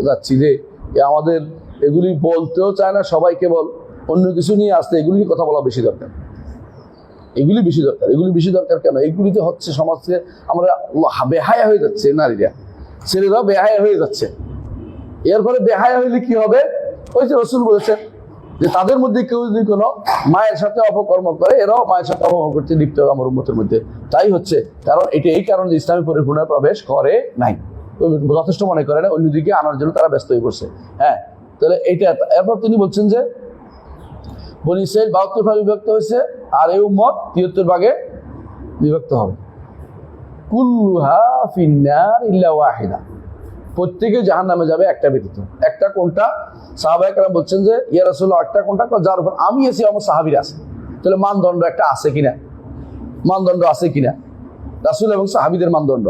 যাচ্ছি যে আমাদের এগুলি বলতেও চায় না সবাই, কেবল অন্য কিছু নিয়ে আসতে এগুলি কথা বলা বেশি দরকার। এগুলি বেশি দরকার কেন? এগুলিতে হচ্ছে সমাজকে আমরা বেহায়া হয়ে যাচ্ছে, নারীরা ছেলেরাও বেহায়া হয়ে যাচ্ছে। এরপরে বেহায়া হইলে কি হবে? ওই যে রাসূল বলেছেন যে তাদের মধ্যে কেউ যদি কোনো মায়ের সাথে অপকর্ম করে, এরাও মায়ের সাথে অপকর্ম করতে লিপ্ত হবে আমার উম্মতের মধ্যে। তাই হচ্ছে কারণ এটা, এই কারণে যে ইসলামী পরিপূর্ণ প্রবেশ করে নাই, যথেষ্ট মনে করে না, অন্যদিকে আনার জন্য তারা ব্যস্ত হয়ে পড়ছে। হ্যাঁ, তাহলে এইটা। এরপর তিনি বলছেন যে বনী ইসরাঈল ৭২ ভাগে বিভক্ত হয়েছে, আর এই উম্মত ৭৩ ভাগে বিভক্ত হবে। কুল্লুহা ফিন্নার ইল্লা ওয়াহিদা, প্রত্যেকে জাহান্নামে যাবে একটা ব্যতীত। একটা কোনটা? সাহাবায়ে কেরাম বলছেন যে ইয়া রাসূলুল্লাহ, একটা কোনটা? যার উপর আমি আছি, আমার সাহাবীরা আছে। তাহলে মানদণ্ড একটা আছে কিনা? মানদণ্ড আছে কিনা? রাসূল এবং সাহাবীদের মানদণ্ড।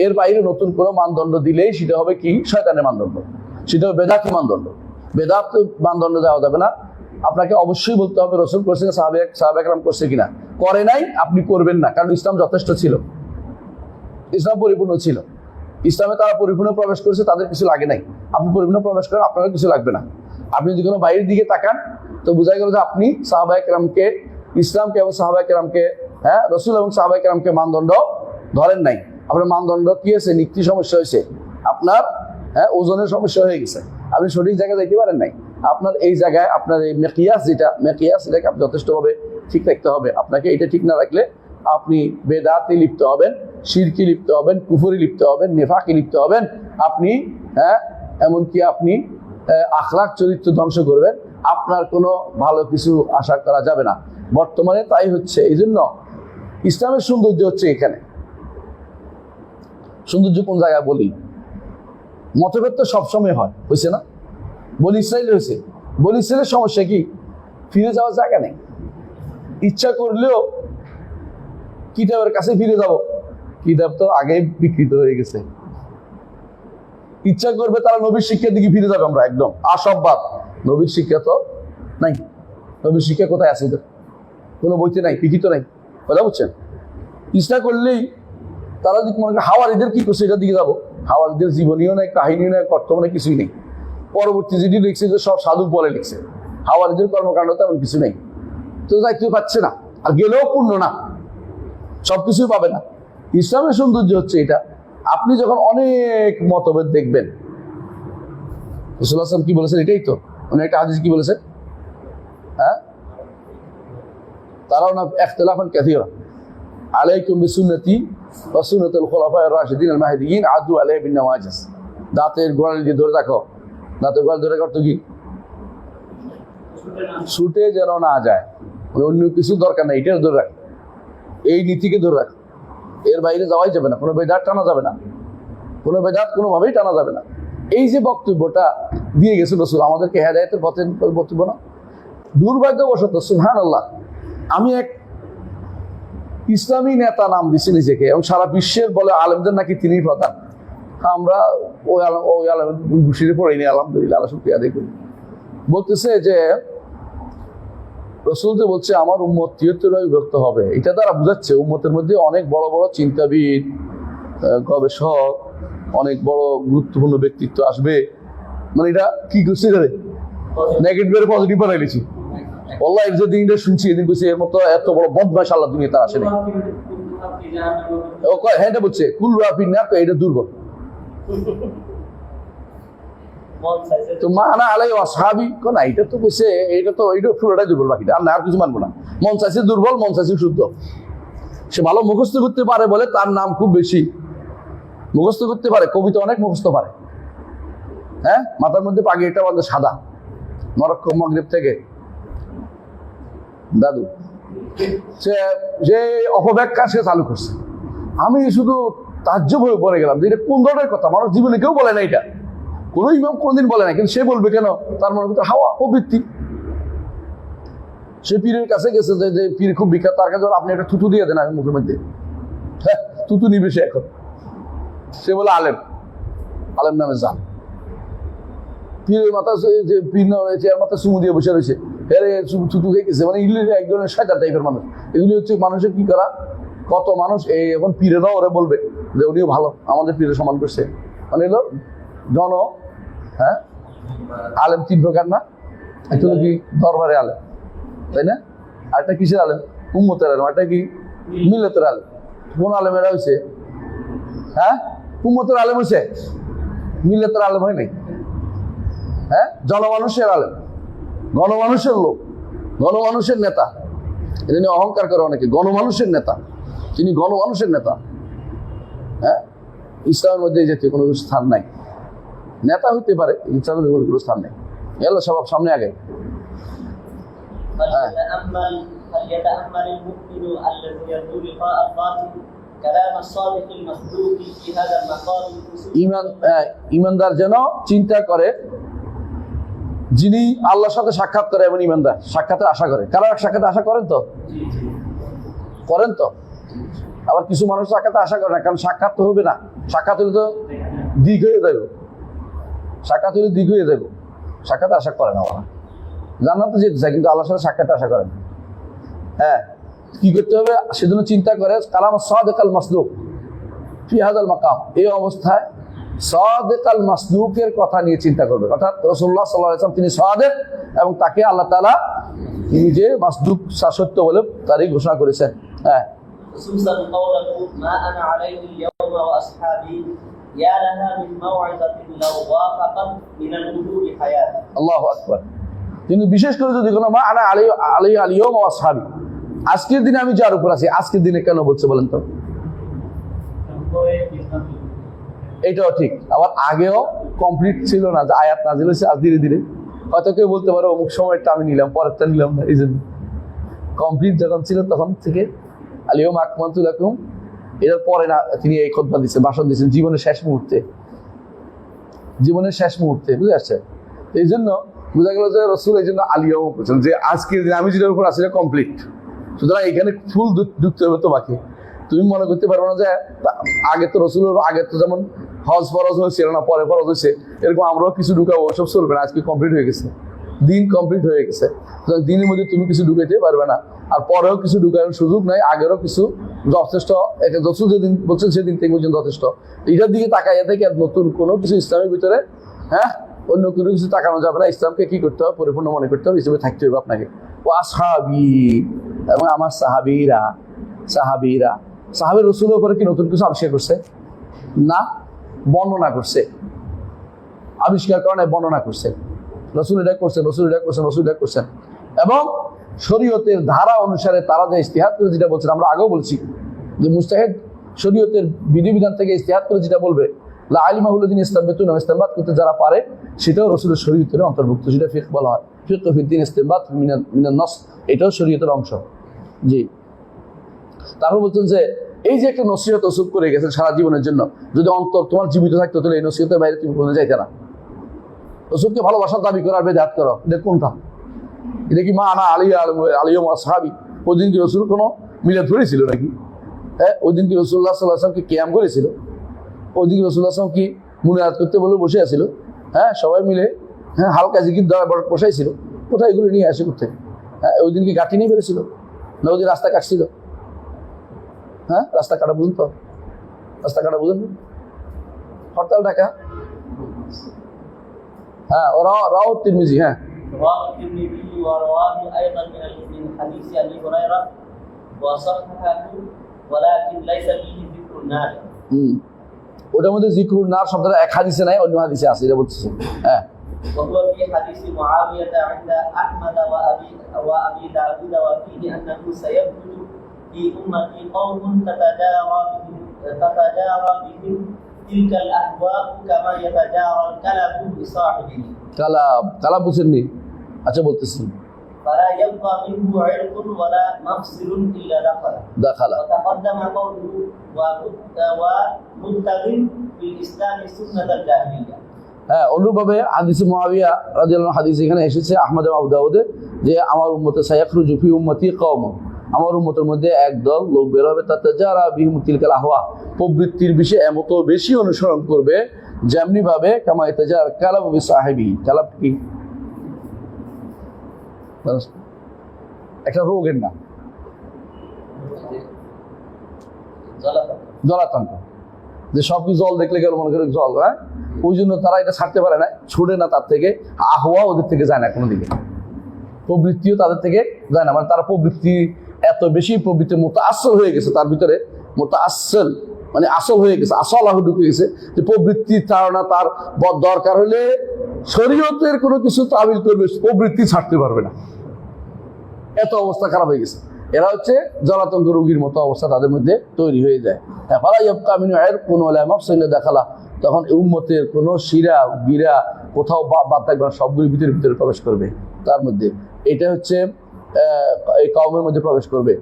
এর বাইরে নতুন কোনো মানদণ্ড দিলেই সেটা হবে কি? শয়তানের মানদণ্ড, সেটা হবে বেদাতি মানদণ্ড। বেদাত মানদণ্ড দেওয়া যাবে না। আপনাকে অবশ্যই বলতে হবে রাসূল করছে, সাহাবায়ে কেরাম করছে কিনা। করে নাই, আপনি করবেন না, কারণ ইসলাম যথেষ্ট ছিল, ইসলাম পরিপূর্ণ ছিল। ইসলামে তারা পরিপূর্ণ প্রবেশ করেছে, তাদের কিছু লাগে নাই। আপনি পরিপূর্ণ প্রবেশ করেন, আপনার কিছু লাগবে না। আপনি যদি কোনো বাইরের দিকে তাকান তো বোঝা গেল যে আপনি সাহাবায়ে কেরামকে, ইসলামকে এবং সাহাবায়ে কেরামকে, হ্যাঁ, রাসূল এবং সাহাবায়ে কেরামকে মানদণ্ড ধরেন নাই। আপনার মানদণ্ড কি হয়েছে? নিত্যি সমস্যা হয়েছে আপনার, হ্যাঁ, ওজনের সমস্যা হয়ে গেছে, আপনি সঠিক জায়গায় যাইতে পারেন নাই। আপনার এই জায়গায় আপনার এই মেকিয়াস, এটাকে আপনি যথেষ্টভাবে ঠিক রাখতে হবে। আপনাকে এটা ঠিক না রাখলে আপনি বেদাতে লিপ্ত হবেন, শিরকি লিপ্ত হবেন, কুফরি লিপ্ত হবেন, নেফাকি লিপ্ত হবেন আপনি, হ্যাঁ, এমনকি আপনি আখলাক চরিত্র ধ্বংস করবেন। আপনার কোনো ভালো কিছু আশা করা যাবে না। বর্তমানে তাই হচ্ছে। এই জন্য ইসলামের সৌন্দর্য হচ্ছে এখানে। সৌন্দর্য কোন জায়গায় বলি? মতভেদ তো সবসময় হয়, হয়েছে না? বনী ইসরাঈল হয়েছে, বনী ইসরাঈলের সমস্যা কি? ফিরে যাওয়ার জায়গা নেই। ইচ্ছা করলেও কিতাবের কাছে ফিরে যাব, কিতাব তো আগে বিকৃত হয়ে গেছে। ইচ্ছা করবে তারা নবীর শিক্ষার দিকে ফিরে যাবে, আমরা একদম আসববাদ। নবীর শিক্ষা তো নাই। নবীর শিক্ষা কোথায় আছে? কোনো বইতে নাই, লিখিত নাই, কথা বুঝছেন? ইচ্ছা করলেই তারা যদি মনে করেন হাওয়ারিদের কি করছে, এটার দিকে যাবো। হাওয়ারিদের জীবনীও নাই, কাহিনীও নাই, বর্তমানে কিছুই নেই। পরবর্তী যেটি লিখছে যে সব সাধু বলে লিখছে, হাওয়ারিদের কর্মকাণ্ড তেমন কিছু নেই, তো দায়িত্ব পাচ্ছে না, আর গেলেও পূর্ণ না, সবকিছুই পাবে না। ইসলামের সৌন্দর্য হচ্ছে এটা, আপনি যখন অনেক মতভেদ দেখবেন, রাসূলুল্লাহ সাল্লাল্লাহু আলাইহি ওয়াসাল্লাম কি বলেছেন এটাই তো, উনি একটা হাদিস কি বলেছেন, হ্যাঁ, তারাও না ইখতিলাফান কাসীরা আলাইকুম বিসুন্নতি ওয়া সুন্নাতুল খুলাফায়ে রাশিদিন আল মাহদিয়িন আদু আলাইহি বিন নওয়াজিস। দাঁতের গোড়ালি দিয়ে ধরে রাখো, দাঁতের গোড়ালি ধরে রাখো কি ছুটে যেন না যায়, অন্য কিছু দরকার নেই, এটা ধরে রাখ, এই নীতিকে ধরে রাখ, এর বাইরে যাওয়াই যাবে না, কোনো বেদাত টানা যাবে না, কোনো বেদাত কোনোভাবেই টানা যাবে না। এই যে বক্তব্যটা দিয়ে গেছে রাসূল আমাদেরকে হেদায়েতের পথে বক্তব্য না। দুর্ভাগ্যবশত সুবহানাল্লাহ, আমি এক ইসলামী নেতা নাম দিছি নিজেকে, এবং সারা বিশ্বের বলে আলেমদের নাকি তিনিই প্রধান। আমরা ওই আলেম ঘুষিয়ে পড়িনি, আলহামদুলিল্লাহ, আল্লাহ শুকরিয়া আদায় করি। বলতেছে যে রাসূল যে বলছে আমার উম্মত ৭৩ ভাগে বিভক্ত হবে, এটা দ্বারা বুঝাচ্ছে উম্মতের মধ্যে অনেক বড় বড় চিন্তাবিদ, গবেষক, অনেক বড় গুরুত্বপূর্ণ ব্যক্তিত্ব আসবে। মানে এটা কি করছে, নেগেটিভ এর পজিটিভ বানাই দিচ্ছি। আল্লাহ এর যে দিনটা শুনছি, এদিন কইছে এর মতো এত বড় বদমাশ আল্লাহ দুনিয়া তার আসেনি। ও কয় হ্যাঁ, এটা বলছে কুল রাফিন না, এটা দুর্বল। তো মানা আলাই আসহাবি কোন, এটা তো কইছে এটা পুরোটাই দুর্বল, বাকিটা আমরা আর কিছু মানবো না। মন চাইছে দুর্বল, মন চাইছে শুদ্ধ। সে ভালো মুখস্থ করতে পারে বলে তার নাম খুব বেশি, মুখস্থ করতে পারে, কবিতা অনেক মুখস্থ পারে, হ্যাঁ, মাথার মধ্যে পাগড়িটা বাঁধে সাদা, মরক্কো মাগরিব থেকে দাদু, সে অপব্যাখ্যা সে চালু করছে। আমি শুধু তাজ্জব হয়ে পড়ে গেলাম যে এটা কোন ধরনের কথা, মানুষ জীবনে কেউ বলে না, এটা কোনো ইমাম কোনোদিন বলে না, কিন্তু সে বলবে কেন, তার মনের ভিতরে হাওয়া প্রবৃত্তি। সে পীরের কাছে গেছে, যে পীর খুব বিখ্যাত, তার কাছে আপনি একটা থুতু দিয়ে দেন মুখের মধ্যে, হ্যাঁ, থুতু নিবে সে এখন। সে বলে আলেম, আলেম নামে যান। পীরের মাথা, যে পীর না রয়েছে আর মাথা চুমু দিয়ে বসে রয়েছে, থুতু খেয়েছে, মানে এগুলি এক ধরনের শয়তান টাইপের মানুষ। এগুলি হচ্ছে মানুষের কি করা, কত মানুষ এই এখন পীরেরাও ওরা বলবে যে উনিও ভালো, আমাদের পীরের সমান করছে। মানে এলো হ্যাঁ, আলেম ৩ প্রকার না, একটা হলো কি দরবারে আলেম, তাই না, আরেকটা কিসের আলেম, উম্মতের আলেম, আরেকটা কি মিল্লাতের আলেম। কোন আলেমেরা হয়েছে, হ্যাঁ, উম্মতের আলেম হয়েছে, মিল্লাতের আলেম হয় নাই, হ্যাঁ, জনমানুষের আলেম, গণমানুষের লোক, গণমানুষের নেতা। এটা নিয়ে অহংকার করে অনেকে, গণমানুষের নেতা, তিনি গণমানুষের নেতা। হ্যাঁ, ইসলামের মধ্যে এই জাতীয় কোনো স্থান নাই, নেতা হইতে পারে, ইসলামের কোনো স্থান নেই। এগুলো সব সামনে আগে। ইমানদার যেন চিন্তা করে, যিনি আল্লাহর সাথে সাক্ষাৎ করে এবং ইমানদার সাক্ষাতের আশা করে। কারা সাক্ষাতে আশা করেন তো, করেন তো। আবার কিছু মানুষ সাক্ষাতে আশা করে না, কারণ সাক্ষাৎ তো হবে না, সাক্ষাৎ হলে তো দিক হয়ে যাবে, সাক্ষাৎ হলে দিক হয়ে যাবে, সাক্ষাতে আশা করে না। ওরা জান্নাতে যেতে চায়, কিন্তু আল্লাহর সাথে সাক্ষাতে আশা করে না। হ্যাঁ, কি করতে হবে, সেজন্য চিন্তা করে কালাম সাদিক আল মাসদুক ফি হাযাল মাকাম, এই অবস্থায় সাদিক আল মাসদুকের কথা নিয়ে চিন্তা করবে। অর্থাৎ রাসূলুল্লাহ সাল্লাল্লাহু আলাইহি ওয়াসাল্লাম তিনি সাদিক, এবং তাকে আল্লাহ তাআলা নিজে মাসদুক সত্য বলে তারই ঘোষণা করেছেন। হ্যাঁ, خصوصا قوله ما انا عليه اليوم واصحابي يا لها من موعظه لو وافقت من الوجوه حياته। আল্লাহু আকবার। কিন্তু বিশেষ করে যদি কোনো মা আনা আলাইহি আল-ইয়াউম ওয়া আসহাবি, আজকের দিনে আমি যার উপর আছি, আজকের দিনে কেন বলছে বলেন তো, এটাও ঠিক। আবার আগেও কমপ্লিট ছিল না, যে আয়াত নাজিল হয়েছে আজ ধীরে ধীরে, হয়তো কেউ বলতে পারো অমুক সময়টা আমি নিলাম, পরেরটা নিলাম না, এই জন্য কমপ্লিট যখন ছিল তখন থেকে আল-ইয়াউম আকমালতু লাকুম, এটার পরে না তিনি এই খুতবা দিচ্ছেন, ভাষণ দিচ্ছেন জীবনের শেষ মুহূর্তে, জীবনের শেষ মুহূর্তে, বুঝে আসছে। এই জন্য বোঝা গেল যে রাসূল এই জন্য আল-ইয়াউম বলছেন, যে আজকের দিনে আমি যেটার উপর আছি কমপ্লিট। সুতরাং এখানে ফুল ঢুকতে হবে তোমাকে। তুমি মনে করতে পারবে না যে আগে তো রাসূলের আগে তো যেমন হজ ফরজ হয়েছিল না, পরে ফরজ হয়েছে, এরকম আমরাও কিছু ঢুকাবো, ওসব চলবে না। আজকে কমপ্লিট হয়ে গেছে, দিন কমপ্লিট হয়ে গেছে। সুতরাং দিনের মধ্যে তুমি কিছু ঢুকাইতে পারবে না, আর পরেও কিছু ঢুকানোর সুযোগ নাই, আগেরও কিছু যথেষ্ট। রাসূল যেদিন বলছেন সেদিন থেকে বলছেন যথেষ্ট। এটার দিকে তাকাইয়া থেকে নতুন কোনো কিছু ইসলামের ভিতরে হ্যাঁ অন্য কোনো কিছু তাকানো যাবে না, ইসলামকে কি করতে হবে, পরিপূর্ণ মনে করতে হবে, হিসেবে থাকতে হবে আপনাকে। ও আসহাবি, এবং আমার সাহাবীরা, সাহাবী রাসূলের উপরে কি নতুন কিছু আবিষ্কার করছে? না, বর্ণনা করছে, আবিষ্কার করে নাই, বর্ণনা করছে। রাসূল এটা করছেন। এবং শরীয়তের ধারা অনুসারে তারা যে ইজতিহাদ করে যেটা বলছেন, আমরা আগেও বলছি যে মুজতাহিদ শরীয়তের বিধিবিধান থেকে ইজতিহাদ করে যেটা বলবে, লা আলিমাহুল্লাযিনা ইসতামবাতুনা, ইসতিনবাত করতে যারা পারে, সেটাও রাসূলের শরীয়তের অন্তর্ভুক্ত, সেটা ফিকহ বলা হয়। ফিকহ ফিদ্দিন ইসতিনবাত মিনান নাস, এটাও শরীয়তের অংশ। জি, তারপর বলছেন যে এই যে একটা নসিহত রাসূল করে গেছেন সারা জীবনের জন্য, যদি অন্তর তোমার জীবিত থাকতো তাহলে এই নসিহতের বাইরে তুমি কোনোদিন যাইতে না। রাসূলকে ভালোবাসার দাবি করো আর বেদাত করো, এটা কোনটা? এটা কি মা আনা আলিয়া আসহাবি? ওই দিন কি রাসূল কোনো মিলাদ করেছিল নাকি? হ্যাঁ, ওই দিন কি রাসূলুল্লাহ সাল্লাল্লাহু আলাইহি ওয়াসাল্লাম কি কিয়াম করেছিল? ওই দিন রাসূলুল্লাহ সাল্লাল্লাহু আলাইহি ওয়াসাল্লাম কি মুনাজাত করতে বলে বসে আছিল? হ্যাঁ, সবাই মিলে হালকা জিকির দেওয়া বসাইছিল। কোথায় এগুলো নিয়ে আসে করতে? হ্যাঁ, ওই দিন কি গাঁটি নিয়ে বেরোছিল না? ওই দিন রাস্তা কাটছিল? হ্যাঁ, রাস্তা কাটা বুঝুন তো, হরতাল ডাকা। হ্যাঁ, ওরা রাও তিরমিজি। হ্যাঁ, رواه الترمذي ورواه أيضا من حديث أبي هريرة وصححه ولكن ليس فيه ذكر النار. ওটার মধ্যে জিকরুন নার শব্দটা এক হাদিসে নাই, অন্য হাদিসে আছে, এটা বলতেছে। হ্যাঁ, وهو في حديث معاوية عند أحمد وأبي داود وفيه أنه سيخرج في أمتي قوم تتجارى بهم تلك الأهواء كما يتجارى الكلب بصاحبه. কালাব বুঝেননি? আচ্ছা, বলতেছি। فلا يبقى منه عرق ولا مفصل إلا دخل. وتقدم قوله ومبتغ في الإسلام سنة الجاهلية. হ্যাঁ, অনুরূপভাবে হাদিসে মুআবিয়া রাদিয়াল্লাহু আনহু হাদিস এখানে এসেছে আহমদ এবং আবু দাউদে, যে আমার উম্মতে সায়াখরুজু ফি উম্মতি কওম, আমার উম্মতের মধ্যে একদল লোক বের হবে, তাতে যারা বিহিম তিলকাল আহওয়া, প্রবৃত্তির বিষয়ে এমত বেশি অনুসরণ করবে, যেমনি ভাবে কামা ইতাজার কালাব বিসাহিবি। কালাব কি? একটা রোগের নাম, জলাতঙ্ক, যে সব কিছু জল দেখলে গেল মনে করে জল। হ্যাঁ, ওই জন্য তারা এটা ছাড়তে পারে না, ছুটে না তার থেকে, আহওয়া ওদের থেকে যায় না কোনো দিকে, প্রবৃত্তিও তাদের থেকে যায় না। মানে তারা প্রবৃত্তি এত বেশি প্রবৃত্তি মোতাআসসিল হয়ে গেছে, তার ভিতরে মোতাআসসিল মানে আসল হয়ে গেছে, আসল ঢুকে গেছে, যে প্রবৃত্তির ধারণা তার দরকার হলে শরীয়তের কোনো কিছু তাবিল করবে, প্রবৃত্তি ছাড়তে পারবে না, এত অবস্থা খারাপ হয়ে গেছে। এরা হচ্ছে জলাতঙ্ক রোগীর মতো অবস্থা তাদের মধ্যে তৈরি হয়ে যায়। দেখালা, তখন উম্মতের কোনো শিরা গিরা কোথাও বাদ থাকবে না, সবগুলির ভিতরে প্রবেশ করবে তার মধ্যে। এটা হচ্ছে এই কওমের মধ্যে প্রবেশ করবে।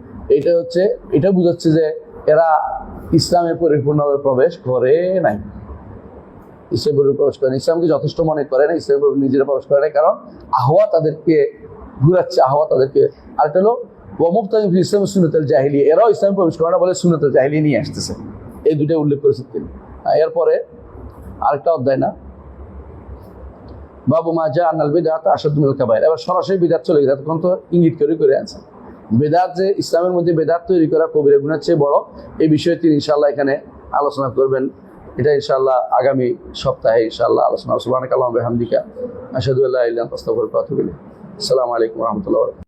এটা বুঝাচ্ছে যে এরা ইসলামে পরিপূর্ণভাবে প্রবেশ করে নাই, ইসলামে প্রবেশ করে না, ইসলামকে যথেষ্ট মনে করে না, ইসলামে নিজেরা প্রবেশ করে না, কারণ আহওয়া তাদেরকে ঘুরাচ্ছে, আহওয়া তাদেরকে। আরেকটা হলো ওয়ামুবতাগি ফি ইসলামি সুন্নাতুল জাহিলিয়া, এরাও ইসলামে প্রবেশ করে না বলে সুন্নাতুল জাহিলিয়া নিয়ে আসতেছে। এই দুটো উল্লেখ করেছেন তিনি। এরপরে আরেকটা অধ্যায় না, বাবু মা জা আনাল বিদআত আশাদ্দু মিনাল কাবায়ের। এবার সরাসরি বিদআত চলে গেছে, তখন তো ইঙ্গিত করে আছে বেদাত, যে ইসলামের মধ্যে বেদাত তৈরি করা কবিরা গুনাহের চেয়ে বড়। এই বিষয়ে তিনি ইনশাআল্লাহ এখানে আলোচনা করবেন। এটা ইনশাআল্লাহ আগামী সপ্তাহে ইনশাআল্লাহ আলোচনা। সুবহানাকাল্লাহু ওয়া বিহামদিকা আশহাদু আল্লা ইলাহা ইল্লা আনতা আস্তাগফিরুকা ওয়া আতুবু ইলাইক। আসসালামু আলাইকুম ওয়া রাহমাতুল্লাহি ওয়া বারাকাতুহু।